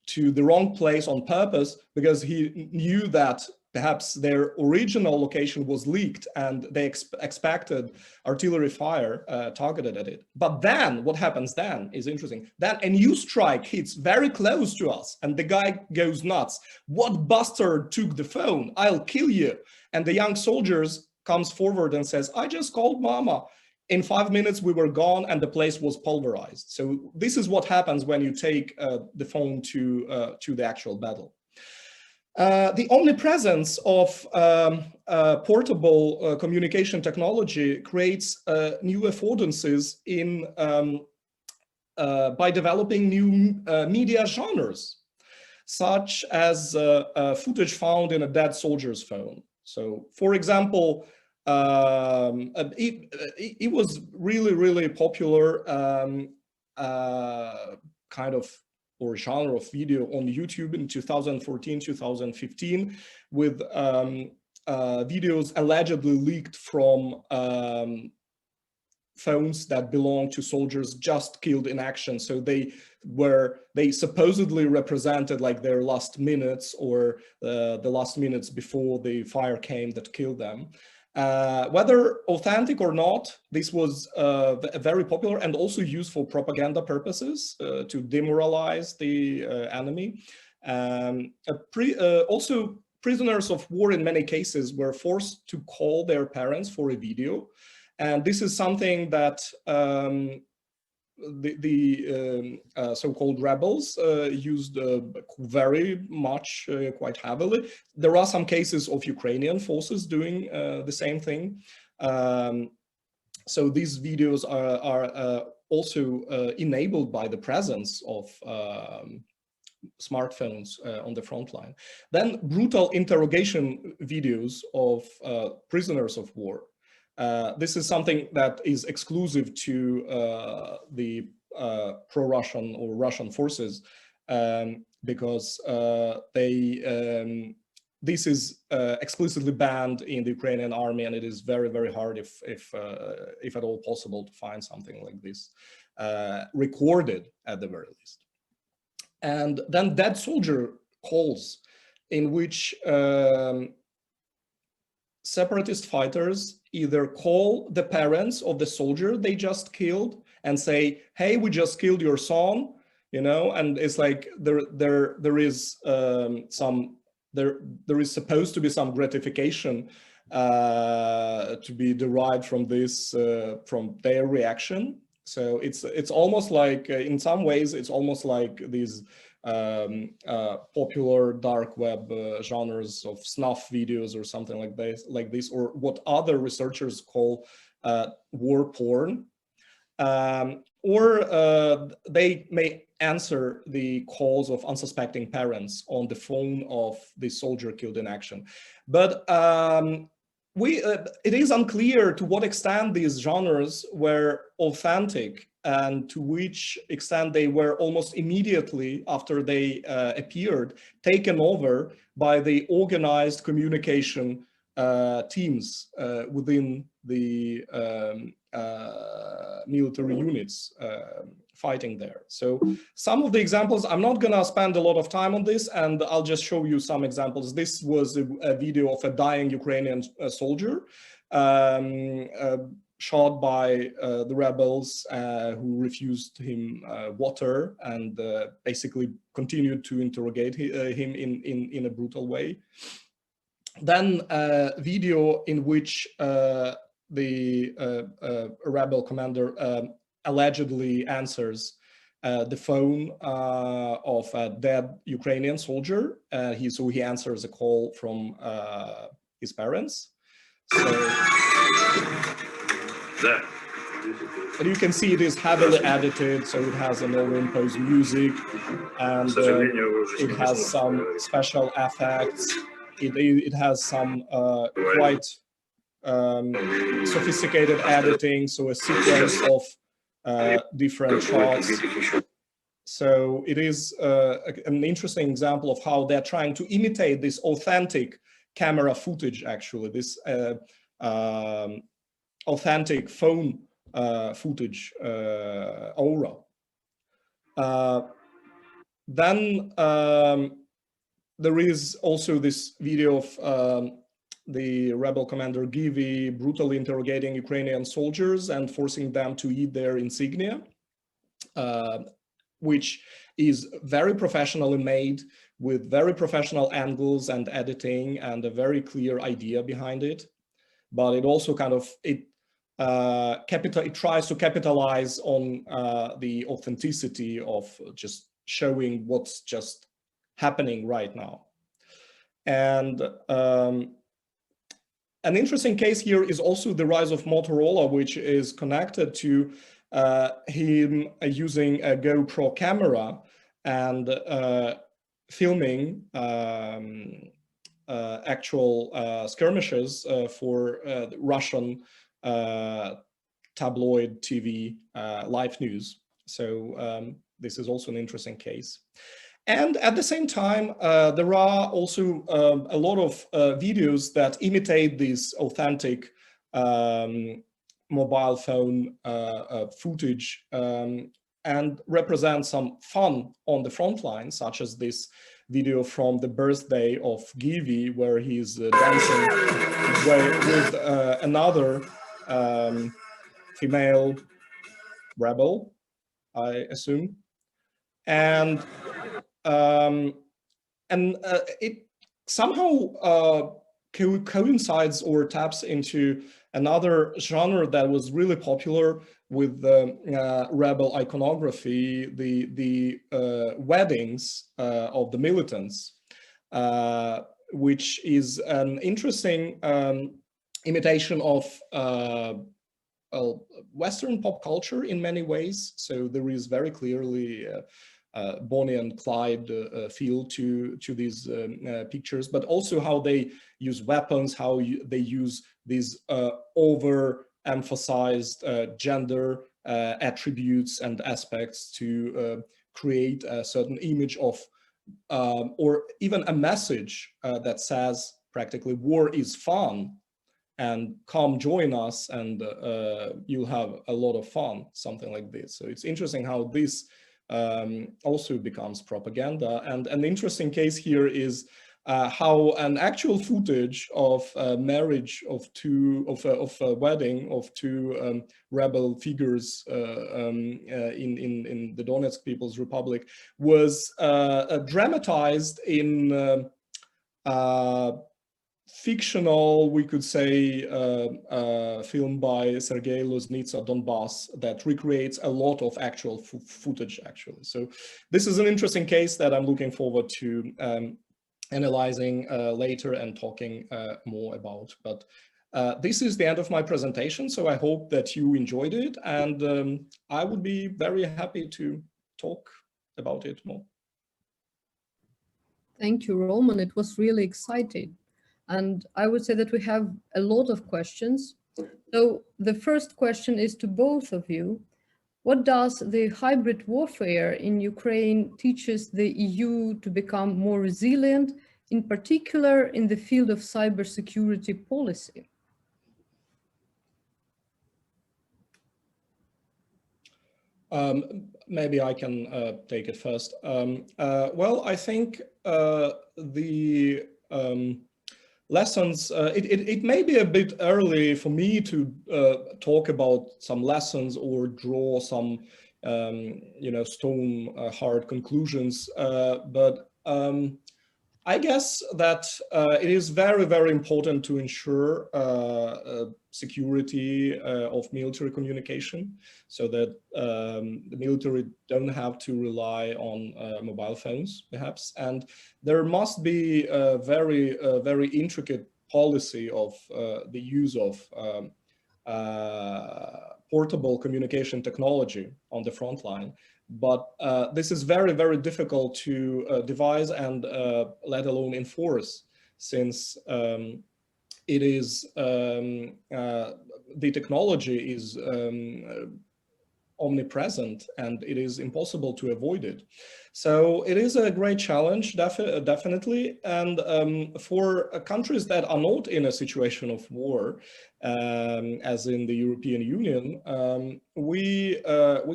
to the wrong place on purpose, because he knew that perhaps their original location was leaked and they expected artillery fire targeted at it. But then what happens then is interesting. Then a new strike hits very close to us and the guy goes nuts. What bastard took the phone? I'll kill you. And the young soldiers comes forward and says, I just called mama. In 5 minutes we were gone and the place was pulverized. So this is what happens when you take the phone to the actual battle. The omnipresence of portable communication technology creates new affordances in by developing new media genres, such as footage found in a dead soldier's phone. So, for example, it was really popular kind of or genre of video on YouTube in 2014, 2015, with videos allegedly leaked from phones that belong to soldiers just killed in action. So they supposedly represented like their last minutes or the last minutes before the fire came that killed them. Whether authentic or not, this was very popular and also used for propaganda purposes to demoralize the enemy. Also, prisoners of war in many cases were forced to call their parents for a video. And this is something that the so-called rebels used very much, quite heavily. There are some cases of Ukrainian forces doing the same thing. So these videos are also enabled by the presence of smartphones on the front line. Then brutal interrogation videos of prisoners of war. This is something that is exclusive to the pro-Russian or Russian forces because this is explicitly banned in the Ukrainian army, and it is very hard, if at all possible, to find something like this recorded at the very least. And then dead soldier calls, in which separatist fighters either call the parents of the soldier they just killed and say, hey, we just killed your son, you know, and it's like there is supposed to be some gratification to be derived from this, from their reaction. So it's almost like, in some ways, it's almost like these popular dark web genres of snuff videos or something like this, or what other researchers call war porn, or they may answer the calls of unsuspecting parents on the phone of the soldier killed in action. But it is unclear to what extent these genres were authentic and to which extent they were almost immediately after they appeared taken over by the organized communication teams within the military units fighting there. So some of the examples, I'm not gonna spend a lot of time on this, and I'll just show you some examples. This was a video of a dying Ukrainian soldier shot by the rebels who refused him water and basically continued to interrogate him in a brutal way. Then a video in which the rebel commander allegedly answers the phone of a dead Ukrainian soldier. So he answers a call from his parents. So, and you can see it is heavily edited, so it has an overimposed music, and it has some special effects. It has some quite sophisticated editing, so a sequence of different shots. So it is an interesting example of how they're trying to imitate this authentic camera footage, actually, this authentic phone footage aura. Then there is also this video of the rebel commander Givi brutally interrogating Ukrainian soldiers and forcing them to eat their insignia, which is very professionally made with very professional angles and editing and a very clear idea behind it. But it also kind of, it tries to capitalize on the authenticity of just showing what's just happening right now. And an interesting case here is also the rise of Motorola, which is connected to him using a GoPro camera and filming actual skirmishes for Russian tabloid TV live news. So this is also an interesting case. And at the same time, there are also a lot of videos that imitate this authentic mobile phone footage and represent some fun on the front line, such as this video from the birthday of Givi, where he's dancing with another female rebel, I assume. And it somehow coincides or taps into another genre that was really popular with rebel iconography, the weddings of the militants, which is an interesting imitation of Western pop culture in many ways. So there is very clearly Bonnie and Clyde feel to these pictures, but also how they use weapons, how they use these overemphasized gender attributes and aspects to create a certain image of, or even a message that says practically war is fun and come join us and you'll have a lot of fun, something like this. So it's interesting how this also becomes propaganda. And an interesting case here is how an actual footage of a marriage of a wedding of two rebel figures in the Donetsk People's Republic was dramatized in fictional, we could say, film by Sergei Loznitsa, Donbass, that recreates a lot of actual footage, actually. So this is an interesting case that I'm looking forward to analyzing later and talking more about. But this is the end of my presentation, so I hope that you enjoyed it, and I would be very happy to talk about it more. Thank you, Roman. It was really exciting. And I would say that we have a lot of questions. So the first question is to both of you. What does the hybrid warfare in Ukraine teaches the EU to become more resilient, in particular in the field of cybersecurity policy? Maybe I can take it first. Well, I think the lessons, it may be a bit early for me to talk about some lessons or draw some, stone hard conclusions, but I guess that it is very, very important to ensure security of military communication, so that the military don't have to rely on mobile phones, perhaps. And there must be a very, very intricate policy of the use of portable communication technology on the front line. But this is very, very difficult to devise and let alone enforce, since it is the technology is omnipresent and it is impossible to avoid it. So it is a great challenge, definitely. And for countries that are not in a situation of war, as in the European Union, we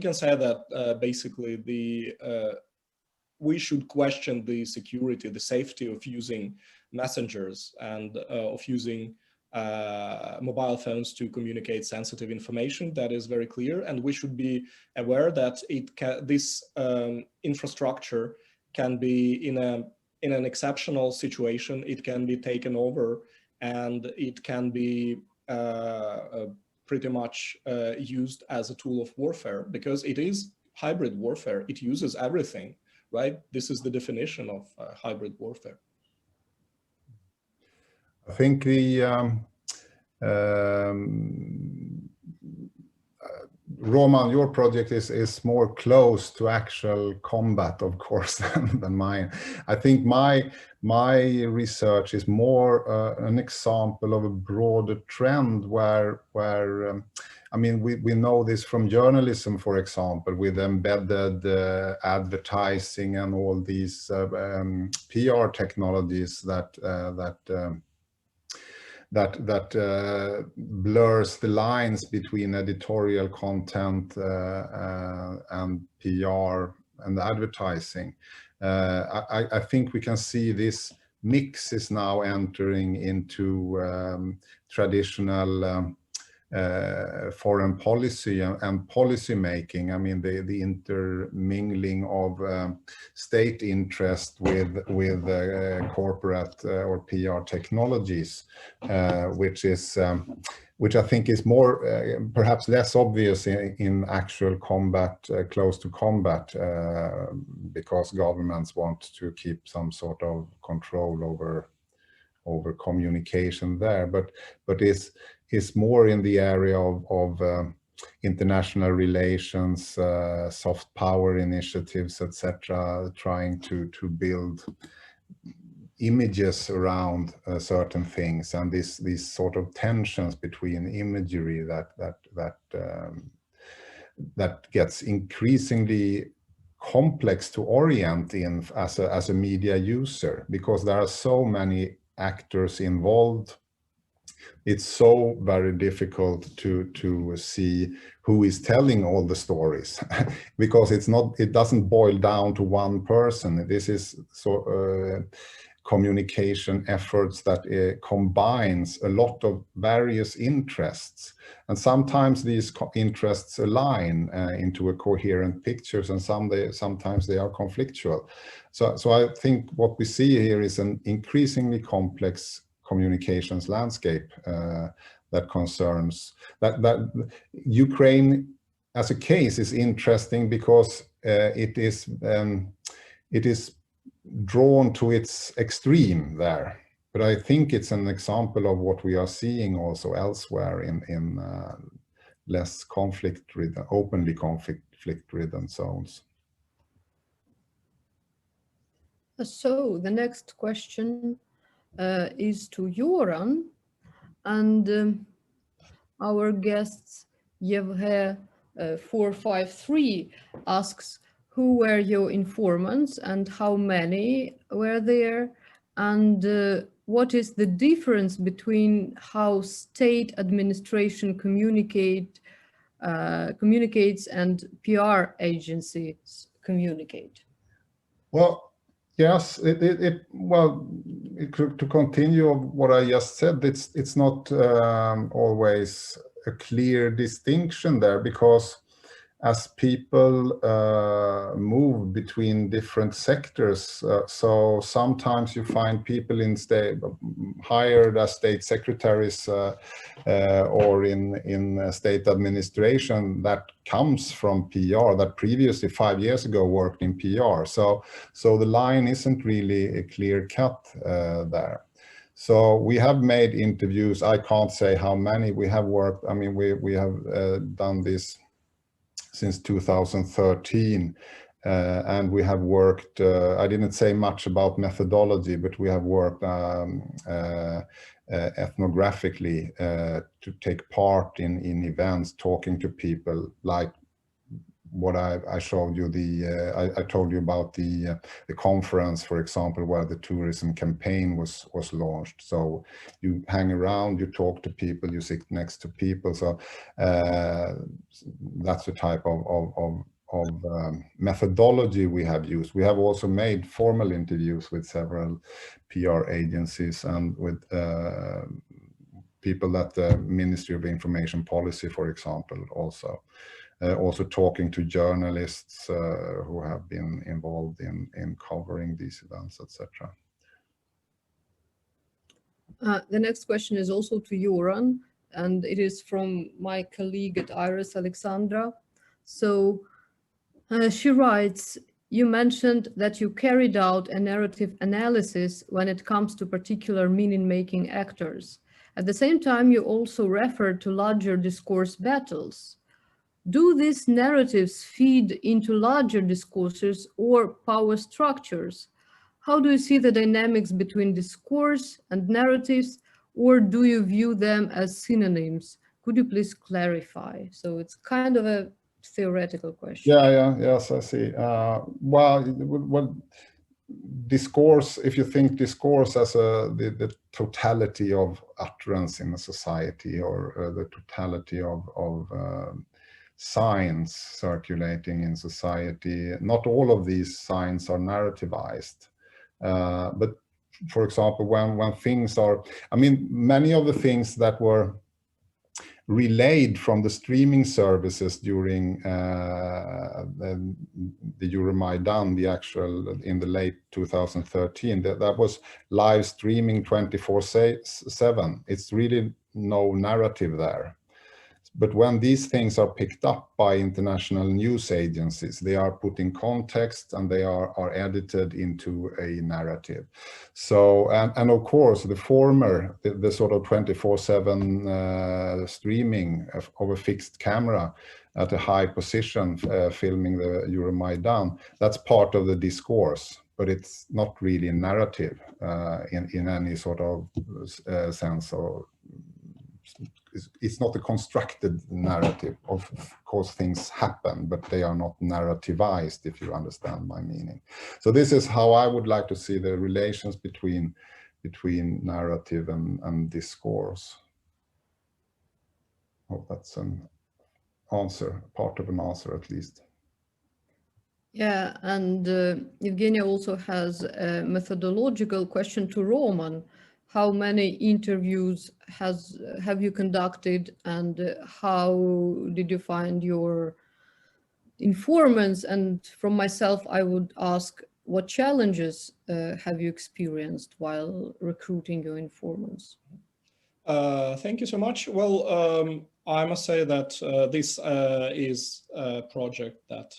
can say that basically the we should question the security, the safety of using messengers and of using mobile phones to communicate sensitive information. That is very clear, and we should be aware that this infrastructure can be in an exceptional situation. It can be taken over, and it can be pretty much used as a tool of warfare, because it is hybrid warfare. It uses everything, right? This is the definition of hybrid warfare. I think the Roman, your project is more close to actual combat, of course, than mine. I think my research is more an example of a broader trend where I mean, we know this from journalism, for example, with embedded advertising and all these PR technologies that blurs the lines between editorial content and PR and advertising. I think we can see this mix is now entering into traditional foreign policy and policy making. I mean, the intermingling of state interest with corporate or PR technologies, which I think is more perhaps less obvious in actual combat, close to combat, because governments want to keep some sort of control over communication there, but is more in the area of international relations, soft power initiatives, etc., trying to build images around certain things, and these sort of tensions between imagery that gets increasingly complex to orient in as a media user, because there are so many actors involved. It's so very difficult to see who is telling all the stories because it doesn't boil down to one person. This is communication efforts that combines a lot of various interests, and sometimes these interests align into a coherent pictures, and sometimes they are conflictual. So I think what we see here is an increasingly complex communications landscape that concerns that Ukraine as a case is interesting because it is drawn to its extreme there, but I think it's an example of what we are seeing also elsewhere in less conflict-ridden, openly conflict-ridden zones. So the next question is to Göran, and our guest Yevhe 453 asks, who were your informants and how many were there, and what is the difference between how state administration communicates and PR agencies communicate? Well, yes, to continue what I just said, it's not always a clear distinction there, because as people move between different sectors, so sometimes you find people in hired as state secretaries or in state administration that comes from PR, that previously 5 years ago worked in PR. So the line isn't really a clear cut there. So we have made interviews. I can't say how many we have worked. I mean, we have done this since 2013, and we have worked, I didn't say much about methodology, but we have worked ethnographically to take part in events, talking to people, like what I showed you, I told you about the conference, for example, where the tourism campaign was launched. So you hang around, you talk to people, you sit next to people. So that's the type of methodology we have used. We have also made formal interviews with several PR agencies and with people at the Ministry of Information Policy, for example, also. Also talking to journalists who have been involved in covering these events, etc. The next question is also to Göran, and it is from my colleague at IRES, Alexandra. So she writes, you mentioned that you carried out a narrative analysis when it comes to particular meaning-making actors. At the same time, you also referred to larger discourse battles. Do these narratives feed into larger discourses or power structures? How do you see the dynamics between discourse and narratives, or do you view them as synonyms? Could you please clarify? So it's kind of a theoretical question. Yes, I see. Well, discourse, if you think discourse as the totality of utterance in a society, or the totality of signs circulating in society, not all of these signs are narrativized. But for example, when things are, I mean, many of the things that were relayed from the streaming services during the Euromaidan, the actual, in the late 2013, that was live streaming 24/7. It's really no narrative there. But when these things are picked up by international news agencies, they are put in context and they are edited into a narrative. So, and of course, the former, the sort of 24/7 streaming of a fixed camera at a high position, filming the Euromaidan, that's part of the discourse, but it's not really a narrative in any sort of sense, or it's not a constructed narrative. Of course, things happen, but they are not narrativized, if you understand my meaning. So this is how I would like to see the relations between narrative and discourse. Hope that's an answer, part of an answer at least. Yeah, and Evgenia also has a methodological question to Roman. How many interviews have you conducted, and how did you find your informants? And from myself, I would ask, what challenges have you experienced while recruiting your informants? Thank you so much. Well, I must say that this is a project that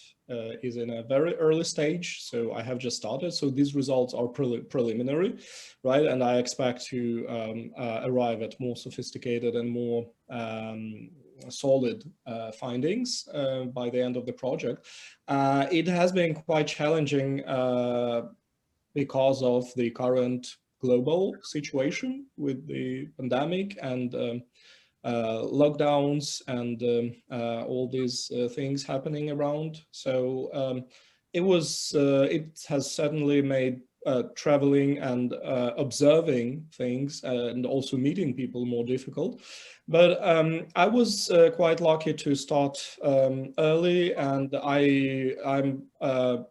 is in a very early stage. So I have just started. So these results are preliminary, right? And I expect to arrive at more sophisticated and more solid findings by the end of the project. It has been quite challenging because of the current global situation with the pandemic and lockdowns and all these things happening around. So it has certainly made traveling and observing things and also meeting people more difficult. But I was quite lucky to start early, and I'm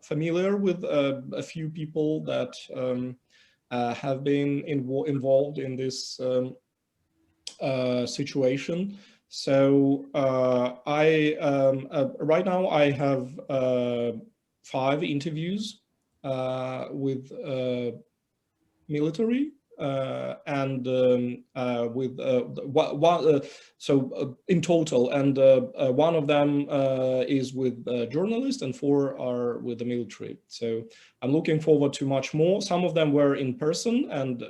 familiar with a few people that have been involved in this situation. So right now I have 5 interviews with military and with in total, and one of them is with journalists and 4 are with the military. So I'm looking forward to much more. Some of them were in person and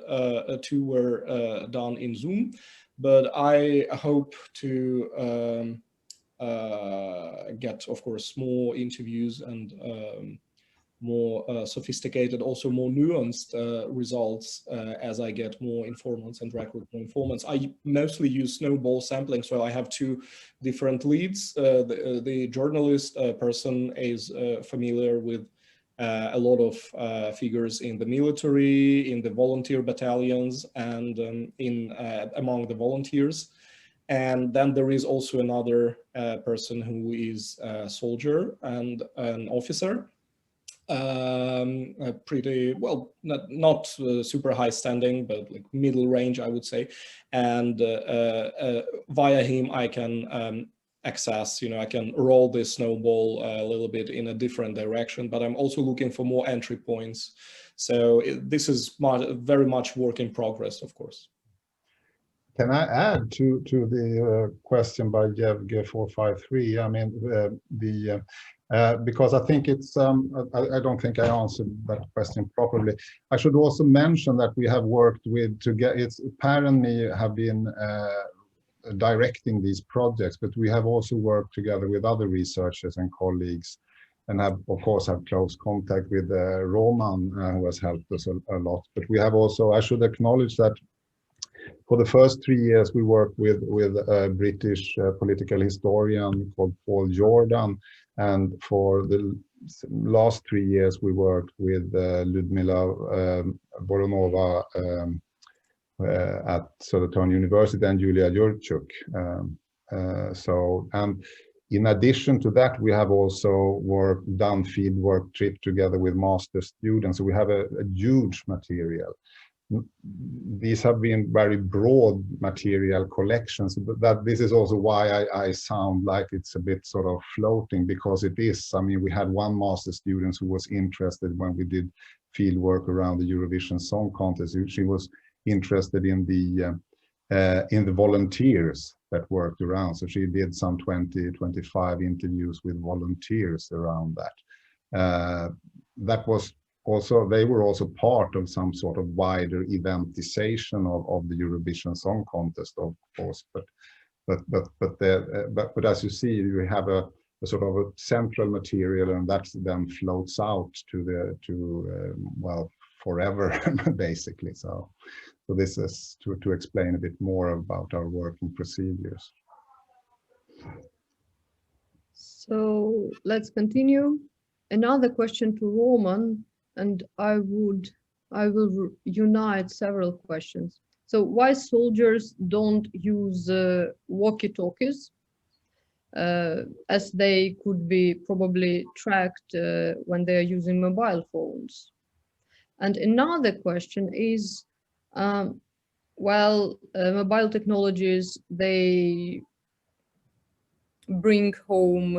2 were done in Zoom, but I hope to get, of course, more interviews and more sophisticated, also more nuanced results as I get more informants and recruit more informants. I mostly use snowball sampling, so I have 2 different leads. The journalist person is familiar with a lot of figures in the military, in the volunteer battalions, and among the volunteers. And then there is also another person who is a soldier and an officer. Pretty well, not super high standing, but like middle range, I would say. And via him, I can access, I can roll this snowball a little bit in a different direction, but I'm also looking for more entry points. So this is very much work in progress, of course. Can I add to the question by Jev453? I mean, because I think it's, I don't think I answered that question properly. I should also mention that we have worked with, Per and me have been directing these projects, but we have also worked together with other researchers and colleagues, and have, of course, have close contact with Roman, who has helped us a lot. But we have also, I should acknowledge that for the first 3 years, we worked with a British political historian called Paul Göran, and for the last 3 years, we worked with Ludmila Boronova at Södertörn University and Julia Jurchuk. And in addition to that, we have also done fieldwork trip together with master students. So we have a huge material. These have been very broad material collections, but that this is also why I sound like it's a bit sort of floating, because it is. I mean, we had one master student who was interested when we did field work around the Eurovision Song Contest. She was interested in the volunteers that worked around. So she did some 20-25 interviews with volunteers around that. That was also, they were also part of some sort of wider eventization of the Eurovision Song Contest, of course. But as you see, you have a sort of a central material, and that then floats out to well, forever, basically. So this is to explain a bit more about our working procedures. So let's continue. Another question to Roman, and I will unite several questions. So why soldiers don't use walkie-talkies, as they could be probably tracked when they are using mobile phones? And another question is, mobile technologies, they bring home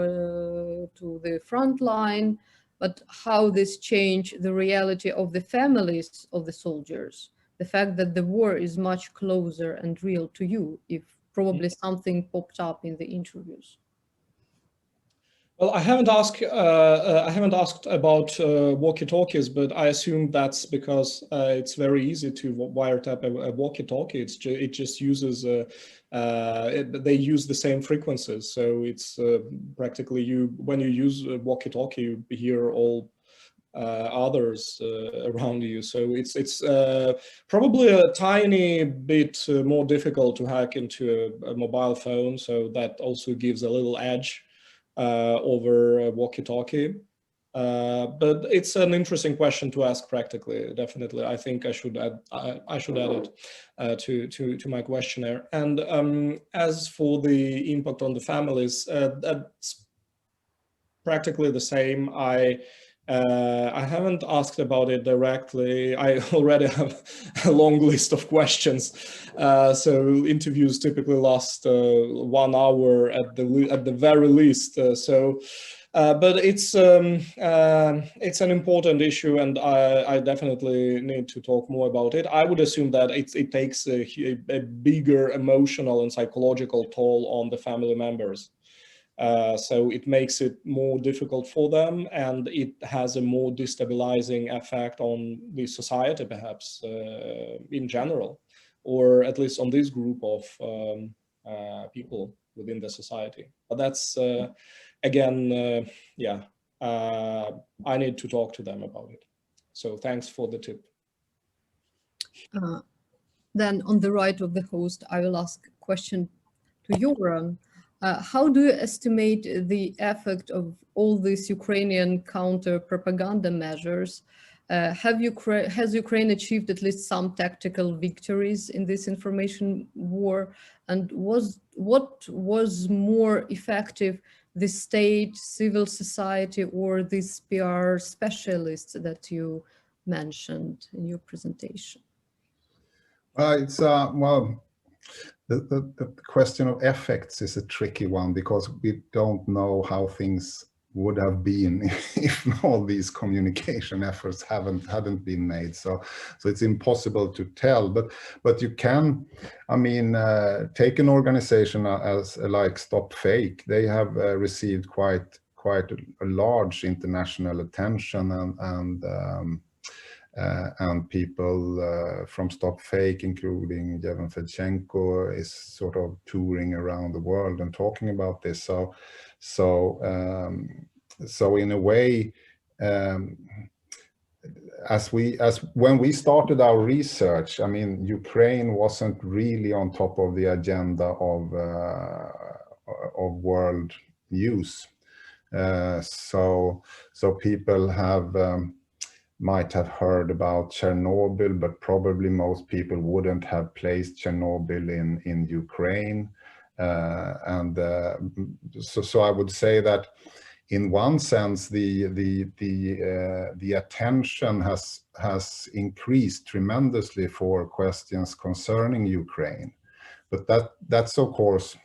to the front line, but how this change the reality of the families of the soldiers, the fact that the war is much closer and real to you, if probably something popped up in the interviews. Well, I haven't asked about walkie-talkies, but I assume that's because it's very easy to wiretap a walkie-talkie. It just uses they use the same frequencies, so it's practically when you use a walkie-talkie, you hear all others around you. So it's probably a tiny bit more difficult to hack into a mobile phone. So that also gives a little edge over a walkie-talkie. But it's an interesting question to ask practically. Definitely, I think I should add it to my questionnaire. And as for the impact on the families, that's practically the same. I haven't asked about it directly. I already have a long list of questions. So interviews typically last 1 hour at the very least. But it's an important issue, and I definitely need to talk more about it. I would assume that it takes a bigger emotional and psychological toll on the family members. So it makes it more difficult for them, and it has a more destabilizing effect on the society, perhaps, in general, or at least on this group of people within the society. But that's, again, I need to talk to them about it. So thanks for the tip. Then on the right of the host, I will ask a question to Göran. How do you estimate the effect of all these Ukrainian counter-propaganda measures Has Ukraine achieved at least some tactical victories in this information war? And what was more effective, the state, civil society, or these PR specialists that you mentioned in your presentation? It's well, the question of effects is a tricky one because we don't know how things would have been if all these communication efforts hadn't been made. So it's impossible to tell. But you can, I mean, take an organization as like Stop Fake. They have received quite a large international attention, and people from Stop Fake, including Yevhen Fedchenko, is sort of touring around the world and talking about this. So in a way, when we started our research, I mean, Ukraine wasn't really on top of the agenda of world news. So people might have heard about Chernobyl, but probably most people wouldn't have placed Chernobyl in Ukraine. So I would say that in one sense, the attention has increased tremendously for questions concerning Ukraine. But that's of course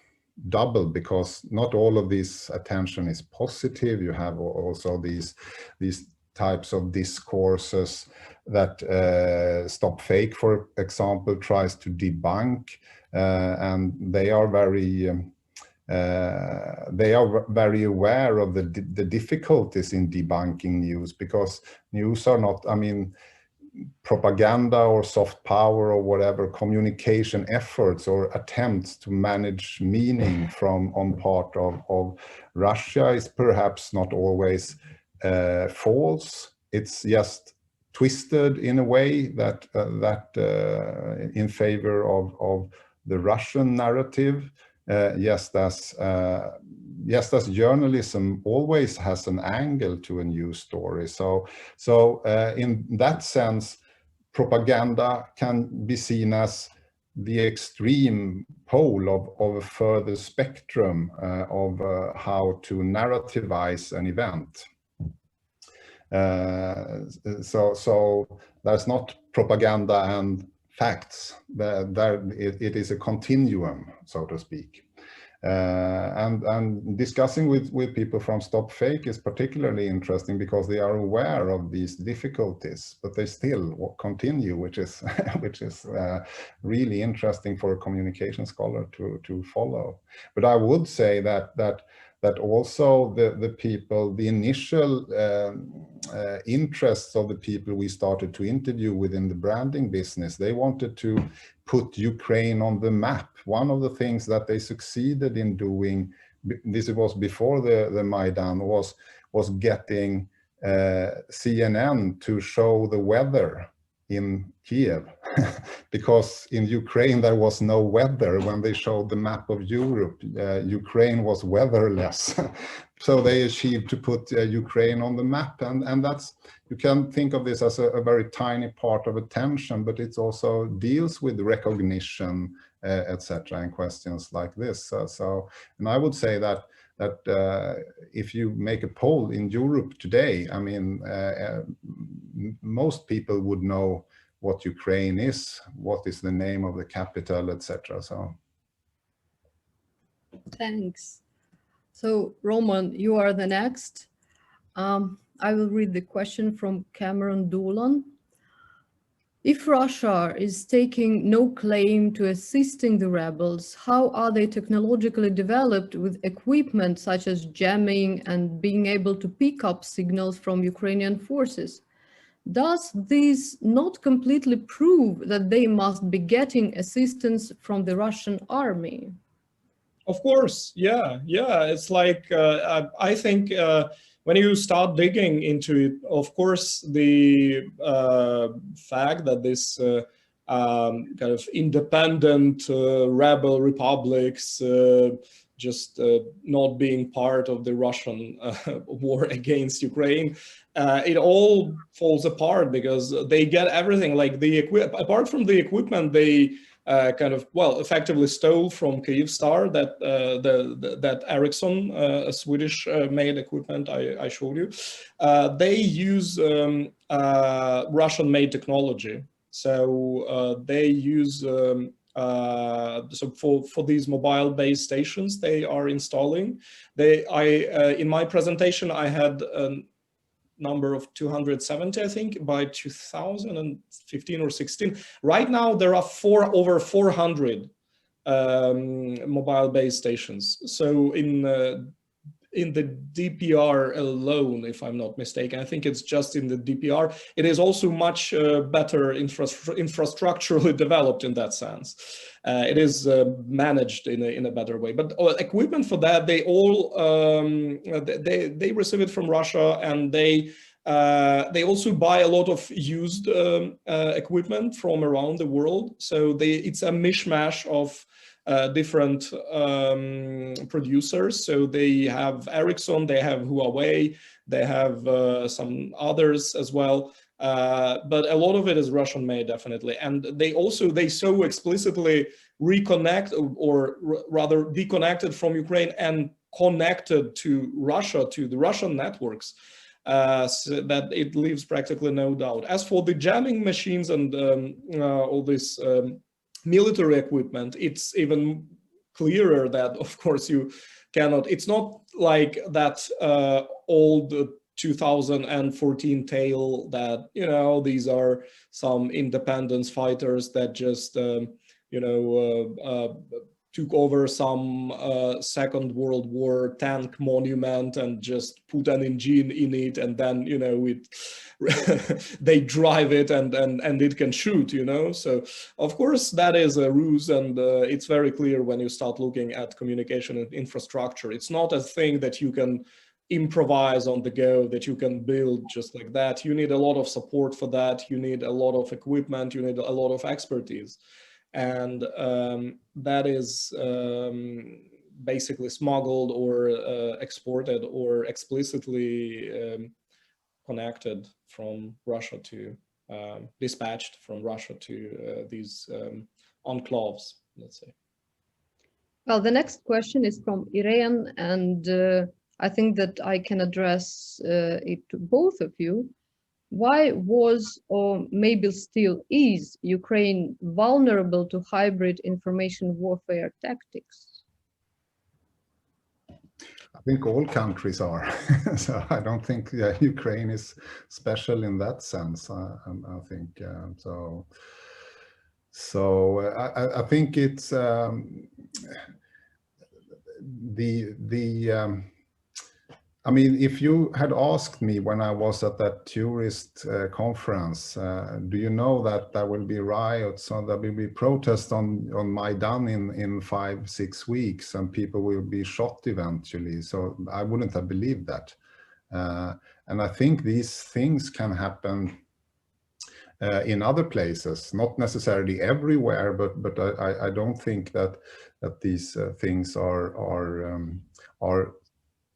double, because not all of this attention is positive. You have also these types of discourses that Stop Fake, for example, tries to debunk, and they are very aware of the difficulties in debunking news, because news are not, I mean, propaganda or soft power or whatever communication efforts or attempts to manage meaning on part of Russia is perhaps not always false. It's just twisted in a way that in favor of the Russian narrative, just as journalism always has an angle to a news story. So in that sense, propaganda can be seen as the extreme pole of a further spectrum of how to narrativize an event. So there's not propaganda and facts. It is a continuum, so to speak. And discussing with people from Stop Fake is particularly interesting because they are aware of these difficulties, but they still continue, which is really interesting for a communication scholar to follow. But I would say that also the initial interests of the people we started to interview within the branding business, they wanted to put Ukraine on the map. One of the things that they succeeded in doing, this was before the Maidan, was getting CNN to show the weather in Kiev, because in Ukraine there was no weather. When they showed the map of Europe, Ukraine was weatherless. So they achieved to put Ukraine on the map, and that's, you can think of this as a very tiny part of attention, but it also deals with recognition, etc., and questions like this. And I would say that if you make a poll in Europe today, I mean, most people would know what Ukraine is, what is the name of the capital, etc. So, thanks. So, Roman, you are the next. I will read the question from Cameron Dolan. If Russia is taking no claim to assisting the rebels, how are they technologically developed with equipment such as jamming and being able to pick up signals from Ukrainian forces? Does this not completely prove that they must be getting assistance from the Russian army? Of course, yeah. It's like, I think when you start digging into it, of course, the fact that this kind of independent rebel republics just not being part of the Russian war against Ukraine, it all falls apart because they get everything. Like apart from the equipment, they kind of, well, effectively stole from Kyivstar that that Ericsson, a Swedish made equipment I showed you. They use Russian made technology. So they use so for these mobile base stations they are installing, in my presentation I had number of 270, I think, by 2015 or 16. Right now, there are over 400 mobile base stations. So in the DPR alone, if I'm not mistaken, I think it's just in the DPR, it is also much better infrastructurally developed in that sense. It is managed in a better way. But equipment for that, they all they receive it from Russia, and they also buy a lot of used equipment from around the world. So it's a mishmash of different producers. So they have Ericsson, they have Huawei, they have some others as well. But a lot of it is Russian made, definitely. And they so explicitly reconnect, or rather deconnected from Ukraine and connected to Russia, to the Russian networks, so that it leaves practically no doubt. As for the jamming machines and all this military equipment, it's even clearer that, of course, you cannot, it's not like that old 2014 tale that, you know, these are some independence fighters that just, you know, took over some Second World War tank monument and just put an engine in it, and then, you know, they drive it and it can shoot, you know. So of course that is a ruse, and it's very clear when you start looking at communication and infrastructure. It's not a thing that you can improvise on the go, that you can build just like that. You need a lot of support for that. You need a lot of equipment. You need a lot of expertise. And that is basically smuggled or exported or explicitly connected from Russia to, dispatched from Russia to these enclaves, let's say. Well, the next question is from Iran, and I think that I can address it to both of you. Why was, or maybe still is, Ukraine vulnerable to hybrid information warfare tactics? I think all countries are. So I don't think Ukraine is special in that sense. I think so. So I think it's I mean, if you had asked me when I was at that tourist conference, do you know that there will be riots, or there will be protests on Maidan in 5-6 weeks, and people will be shot eventually? So I wouldn't have believed that. And I think these things can happen in other places, not necessarily everywhere, but I don't think that these things are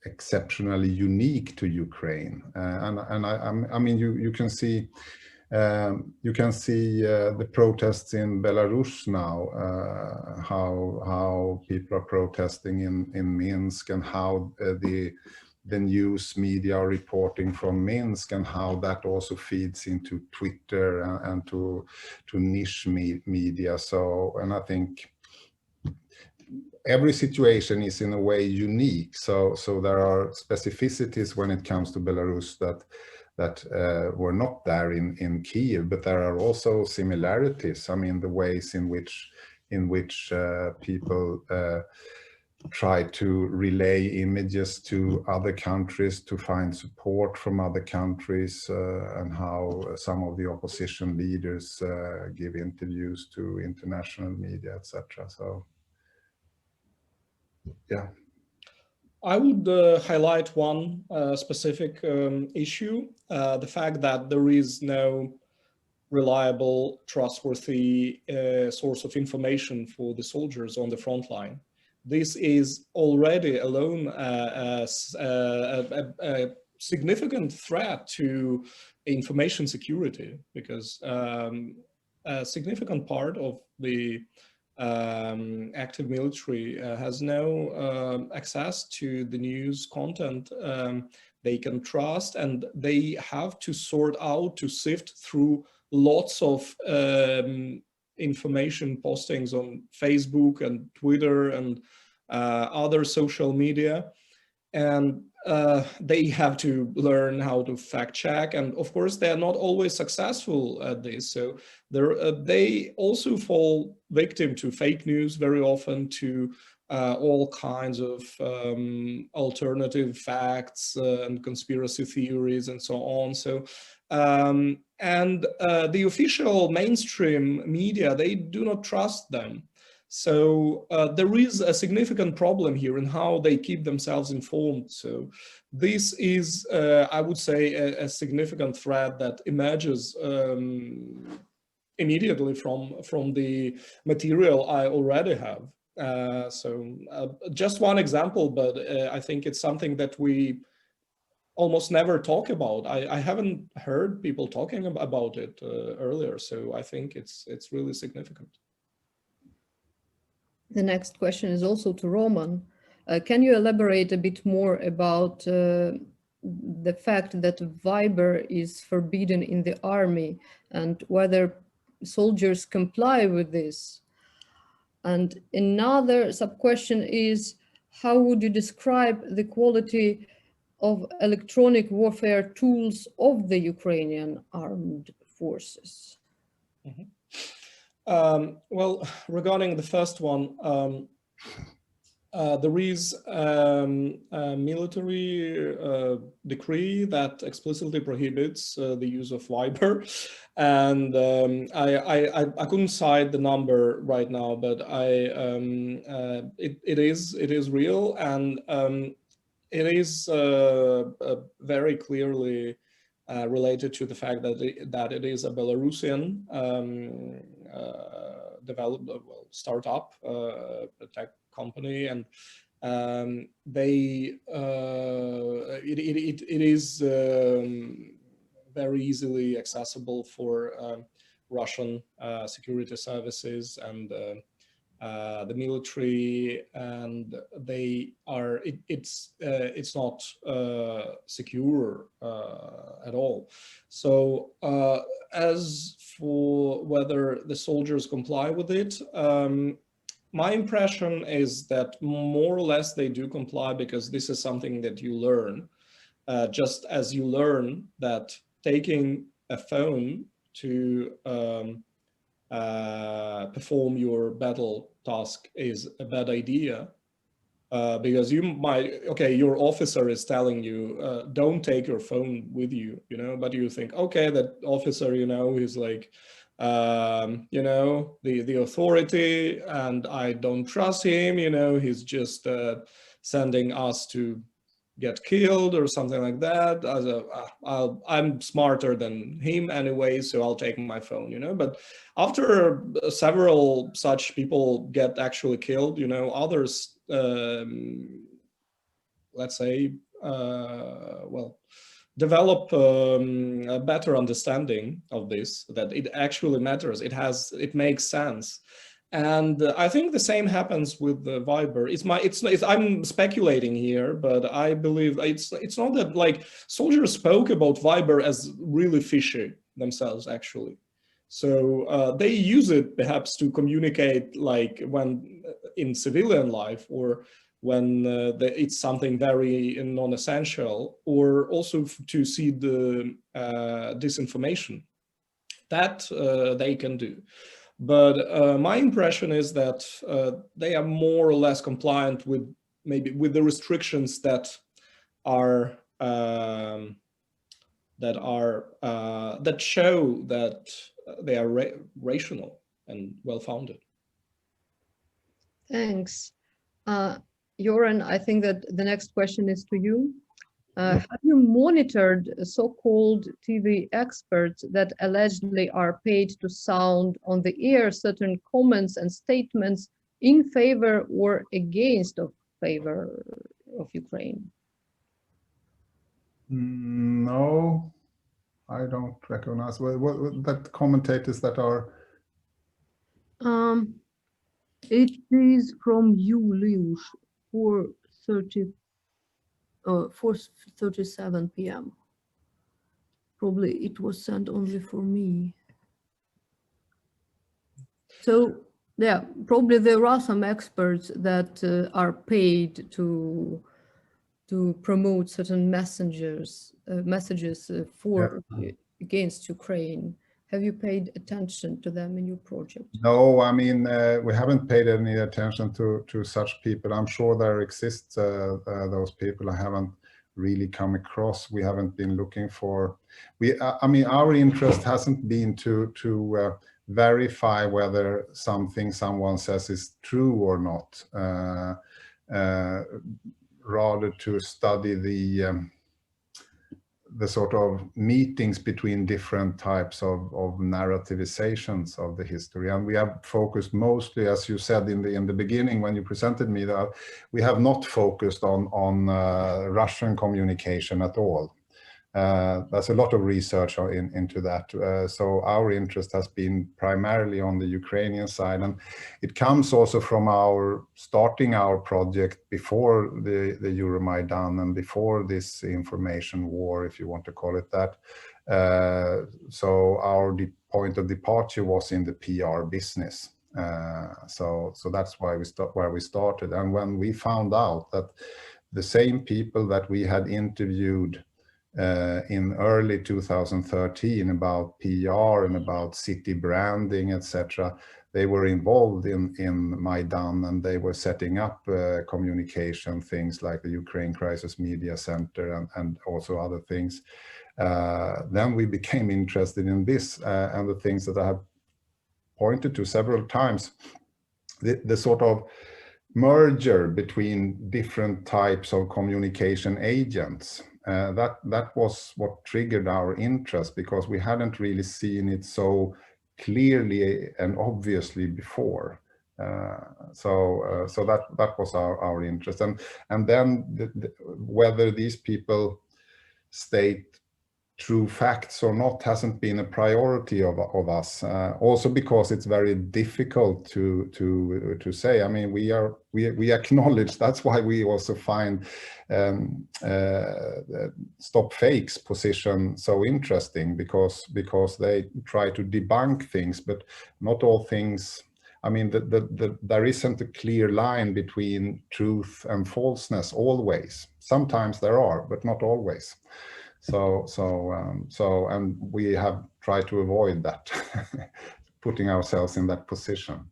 exceptionally unique to Ukraine, and I mean you can see the protests in Belarus now, how people are protesting in Minsk, and how the news media are reporting from Minsk, and how that also feeds into Twitter and to niche media. So, and I think every situation is in a way unique. So there are specificities when it comes to Belarus that were not there in Kiev, but there are also similarities. I mean, the ways in which people try to relay images to other countries to find support from other countries, and how some of the opposition leaders give interviews to international media, etc. So. Yeah, I would highlight one specific issue, the fact that there is no reliable, trustworthy source of information for the soldiers on the front line. this is already alone a significant threat to information security, because a significant part of the active military has no access to the news content they can trust, and they have to sort out, to sift through lots of information postings on Facebook and Twitter and other social media. And they have to learn how to fact check, and of course they are not always successful at this. So they also fall victim to fake news very often, to all kinds of alternative facts and conspiracy theories and so on. So and the official mainstream media, they do not trust them. So there is a significant problem here in how they keep themselves informed. So this is, I would say, a significant threat that emerges immediately from the material I already have. Just one example, but I think it's something that we almost never talk about. I haven't heard people talking about it earlier, so I think it's really significant. The next question is also to Roman. Can you elaborate a bit more about the fact that Viber is forbidden in the army, and whether soldiers comply with this? And another sub-question is, how would you describe the quality of electronic warfare tools of the Ukrainian armed forces? Mm-hmm. Well, regarding the first one, there is a military decree that explicitly prohibits the use of Viber, and I couldn't cite the number right now, but it is real, and it is very clearly related to the fact that it is a Belarusian developed startup, a tech company, and it is very easily accessible for Russian security services and the military, and they are it's not secure at all. So as for whether the soldiers comply with it, my impression is that more or less they do comply, because this is something that you learn, just as you learn that taking a phone to perform your battle task is a bad idea, because you might, okay, your officer is telling you don't take your phone with you, you know, but you think, okay, that officer, you know, is like you know, the authority, and I don't trust him, you know, he's just sending us to get killed or something like that. As I'm smarter than him anyway, so I'll take my phone, you know. But after several such people get actually killed, you know, others, let's say, well, develop a better understanding of this, that it actually matters. It makes sense. And I think the same happens with the Viber. I'm speculating here, but I believe it's not that, like, soldiers spoke about Viber as really fishy themselves, actually. So they use it perhaps to communicate, like when in civilian life, or when it's something very non-essential, or also to see the disinformation that they can do. But my impression is that they are more or less compliant with the restrictions that show that they are rational and well-founded. Thanks. Göran, I think that the next question is to you. Have you monitored so-called TV experts that allegedly are paid to sound on the air certain comments and statements in favor or against of favor of Ukraine? No, I don't recognize. That commentators that are. It is from you, Liush, 4:37 p.m. Probably it was sent only for me. So yeah, probably there are some experts that are paid to promote certain messages for against Ukraine. Have you paid attention to them in your project? No, I mean, we haven't paid any attention to such people. I'm sure there exists those people. I haven't really come across. We haven't been looking for. I mean, our interest hasn't been to verify whether something someone says is true or not. Rather to study the sort of meetings between different types of narrativizations of the history. And we have focused mostly, as you said in the beginning when you presented me, that we have not focused on Russian communication at all. There's a lot of research into that. So our interest has been primarily on the Ukrainian side, and it comes also from our starting our project before the Euromaidan and before this information war, if you want to call it that. So our point of departure was in the PR business. So that's why we started. And when we found out that the same people that we had interviewed in early 2013 about PR and about city branding, etc. They were involved in Maidan, and they were setting up communication things like the Ukraine Crisis Media Center and also other things. Then we became interested in this and the things that I have pointed to several times, the sort of merger between different types of communication agents. That was what triggered our interest, because we hadn't really seen it so clearly and obviously before. So that was our interest, and then whether these people state true facts or not hasn't been a priority of us. Also because it's very difficult to say. I mean, we acknowledge, that's why we also find Stop Fake's position so interesting, because they try to debunk things, but not all things. I mean, there isn't a clear line between truth and falseness always. Sometimes there are, but not always. And we have tried to avoid that, putting ourselves in that position.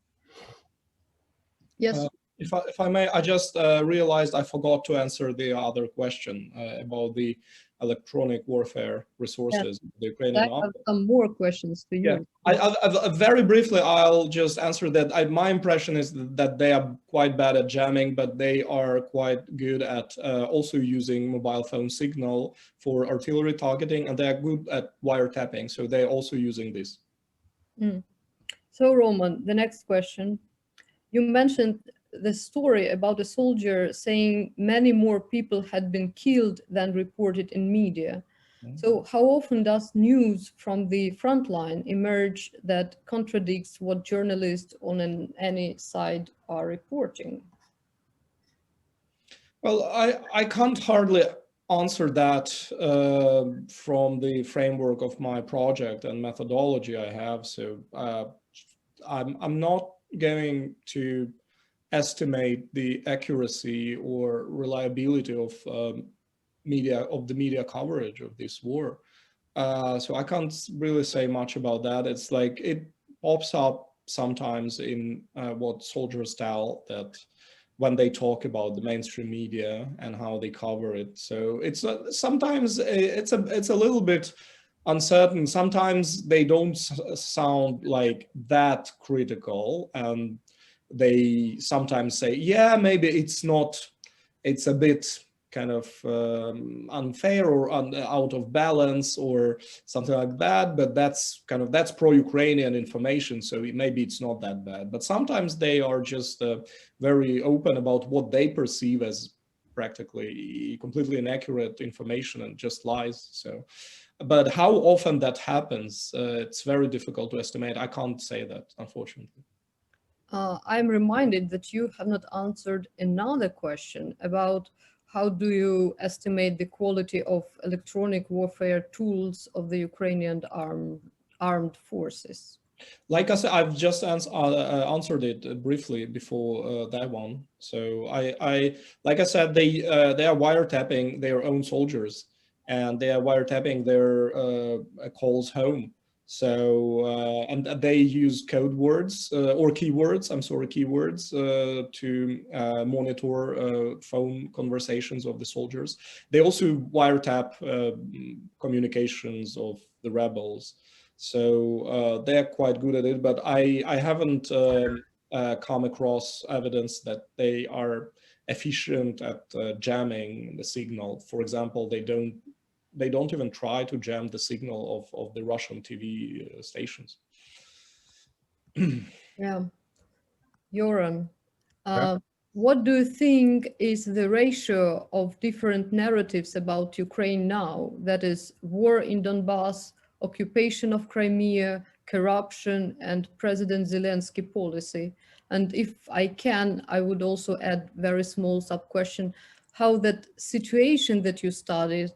Yes. If I may, I just realized I forgot to answer the other question about the electronic warfare resources. Yeah. The Ukrainian I have some more questions to you. Yeah, I very briefly, I'll just answer that. My impression is that they are quite bad at jamming, but they are quite good at also using mobile phone signal for artillery targeting, and they are good at wiretapping. So they're also using this. So Roman, the next question. You mentioned the story about a soldier saying many more people had been killed than reported in media. So how often does news from the front line emerge that contradicts what journalists on any side are reporting? Well, I can't hardly answer that from the framework of my project and methodology I have. So I'm not going to estimate the accuracy or reliability of the media coverage of this war. So I can't really say much about that. It's like it pops up sometimes in what soldiers tell, that when they talk about the mainstream media and how they cover it. So it's sometimes it's a little bit uncertain. Sometimes they don't sound like that critical, and they sometimes say, yeah, maybe it's not, it's a bit kind of unfair or out of balance or something like that, but that's pro-Ukrainian information, so maybe it's not that bad. But sometimes they are just very open about what they perceive as practically completely inaccurate information and just lies. So, but how often that happens, it's very difficult to estimate. I can't say that, unfortunately. I'm reminded that you have not answered another question about how do you estimate the quality of electronic warfare tools of the Ukrainian armed forces? Like I said, I've just answered it briefly before that one. So like I said, they are wiretapping their own soldiers, and they are wiretapping their calls home. So and they use code words or keywords. I'm sorry, keywords to monitor phone conversations of the soldiers. They also wiretap communications of the rebels. So they're quite good at it, but I haven't come across evidence that they are efficient at jamming the signal. For example, they don't even try to jam the signal of the Russian TV stations. Yeah. Göran, what do you think is the ratio of different narratives about Ukraine now? That is war in Donbass, occupation of Crimea, corruption, and President Zelensky policy. And if I can, I would also add very small sub-question, how that situation that you studied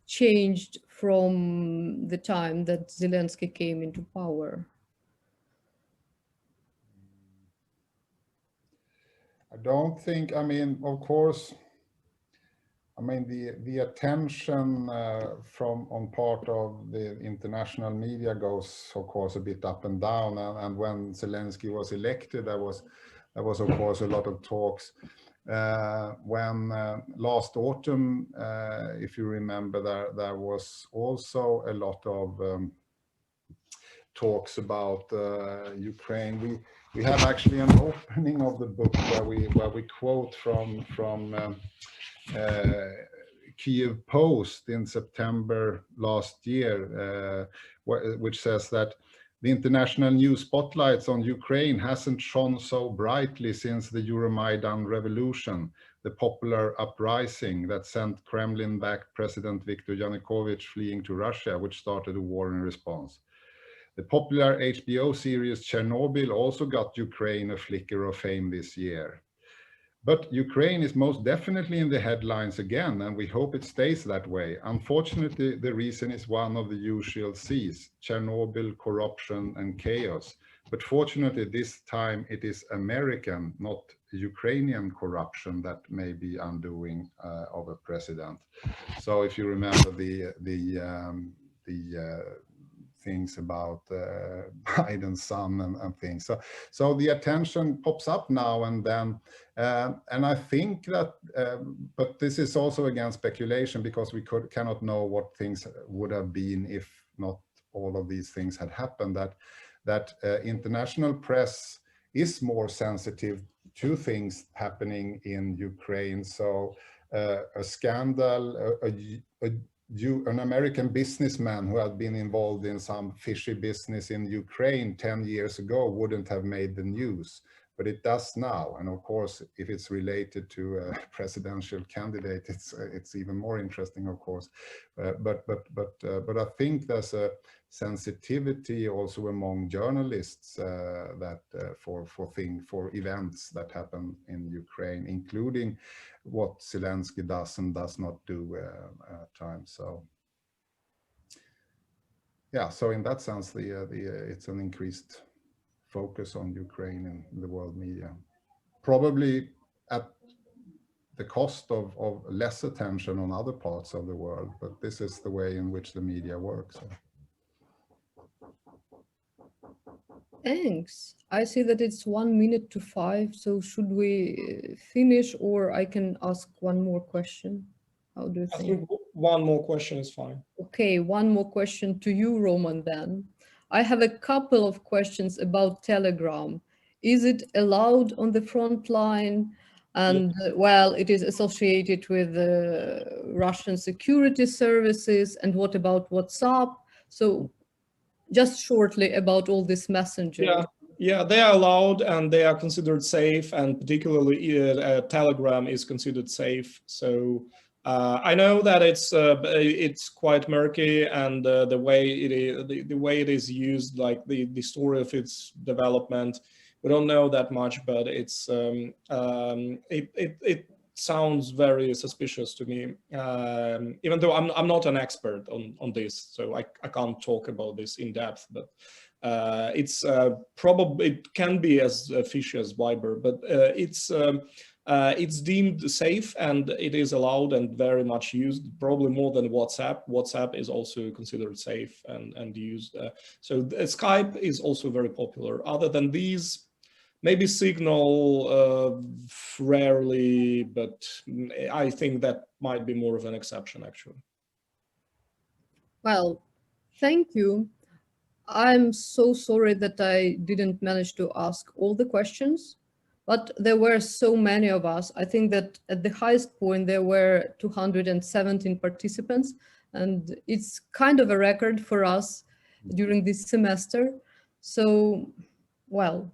changed from the time that Zelensky came into power. I don't think, I mean, of course, I mean, the attention on part of the international media goes, of course, a bit up and down. And when Zelensky was elected, there was, of course, a lot of talks. When last autumn, if you remember, there was also a lot of talks about Ukraine. We have actually an opening of the book where we quote from Kyiv Post in September last year, which says that the international news spotlights on Ukraine hasn't shone so brightly since the Euromaidan revolution, the popular uprising that sent Kremlin-backed President Viktor Yanukovych fleeing to Russia, which started a war in response. The popular HBO series Chernobyl also got Ukraine a flicker of fame this year. But Ukraine is most definitely in the headlines again, and we hope it stays that way. Unfortunately, the reason is one of the usual C's: Chernobyl, corruption, and chaos. But fortunately, this time it is American, not Ukrainian corruption that may be undoing of a president. So if you remember the things about Biden's son and things. So the attention pops up now and then. And I think that, but this is also again speculation, because we cannot know what things would have been if not all of these things had happened, that international press is more sensitive to things happening in Ukraine. So a scandal, an American businessman who had been involved in some fishy business in Ukraine 10 years ago wouldn't have made the news, but it does now. And of course, if it's related to a presidential candidate, it's even more interesting, of course. But I think there's a sensitivity also among journalists that for events that happen in Ukraine, including what Zelensky does and does not do at times. So yeah, so in that sense, it's an increased focus on Ukraine in the world media, probably at the cost of less attention on other parts of the world, but this is the way in which the media works. So. Thanks. I see that it's 1 minute to 5. So should we finish, or I can ask one more question? How do you think? I think one more question is fine. Okay, one more question to you, Roman, then. I have a couple of questions about Telegram. Is it allowed on the front line? And well, it is associated with Russian security services. And what about WhatsApp? So just shortly about all this messaging. Yeah, they are allowed and they are considered safe, and particularly Telegram is considered safe. So I know that it's quite murky, and the way it is used, like the story of its development, we don't know that much, but it's it sounds very suspicious to me. Even though I'm not an expert on this, so I can't talk about this in depth, but. It's probably, it can be as fishy as Viber, but it's deemed safe and it is allowed and very much used, probably more than WhatsApp. WhatsApp is also considered safe and used. So Skype is also very popular. Other than these, maybe Signal rarely, but I think that might be more of an exception actually. Well, thank you. I'm so sorry that I didn't manage to ask all the questions, but there were so many of us. I think that at the highest point, there were 217 participants, and it's kind of a record for us during this semester. So, well,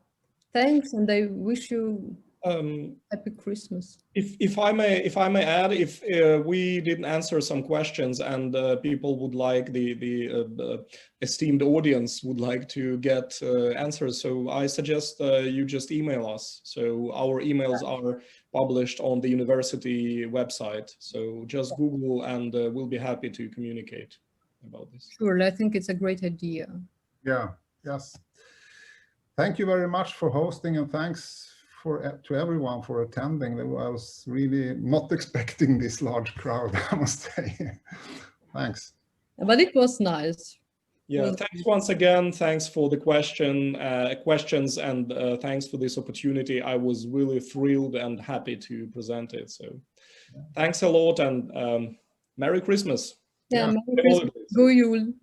thanks, and I wish you happy Christmas. If I may add, if we didn't answer some questions and people would like, the esteemed audience would like to get answers, so I suggest you just email us. So our emails are published on the university website. So just Google and we'll be happy to communicate about this. Sure, I think it's a great idea. Yeah, yes. Thank you very much for hosting, and thanks to everyone for attending. I was really not expecting this large crowd, I must say. Thanks. But it was nice. Yeah, thanks once again. Thanks for the questions, and thanks for this opportunity. I was really thrilled and happy to present it. So thanks a lot, and Merry Christmas. Yeah, Merry Christmas. God jul.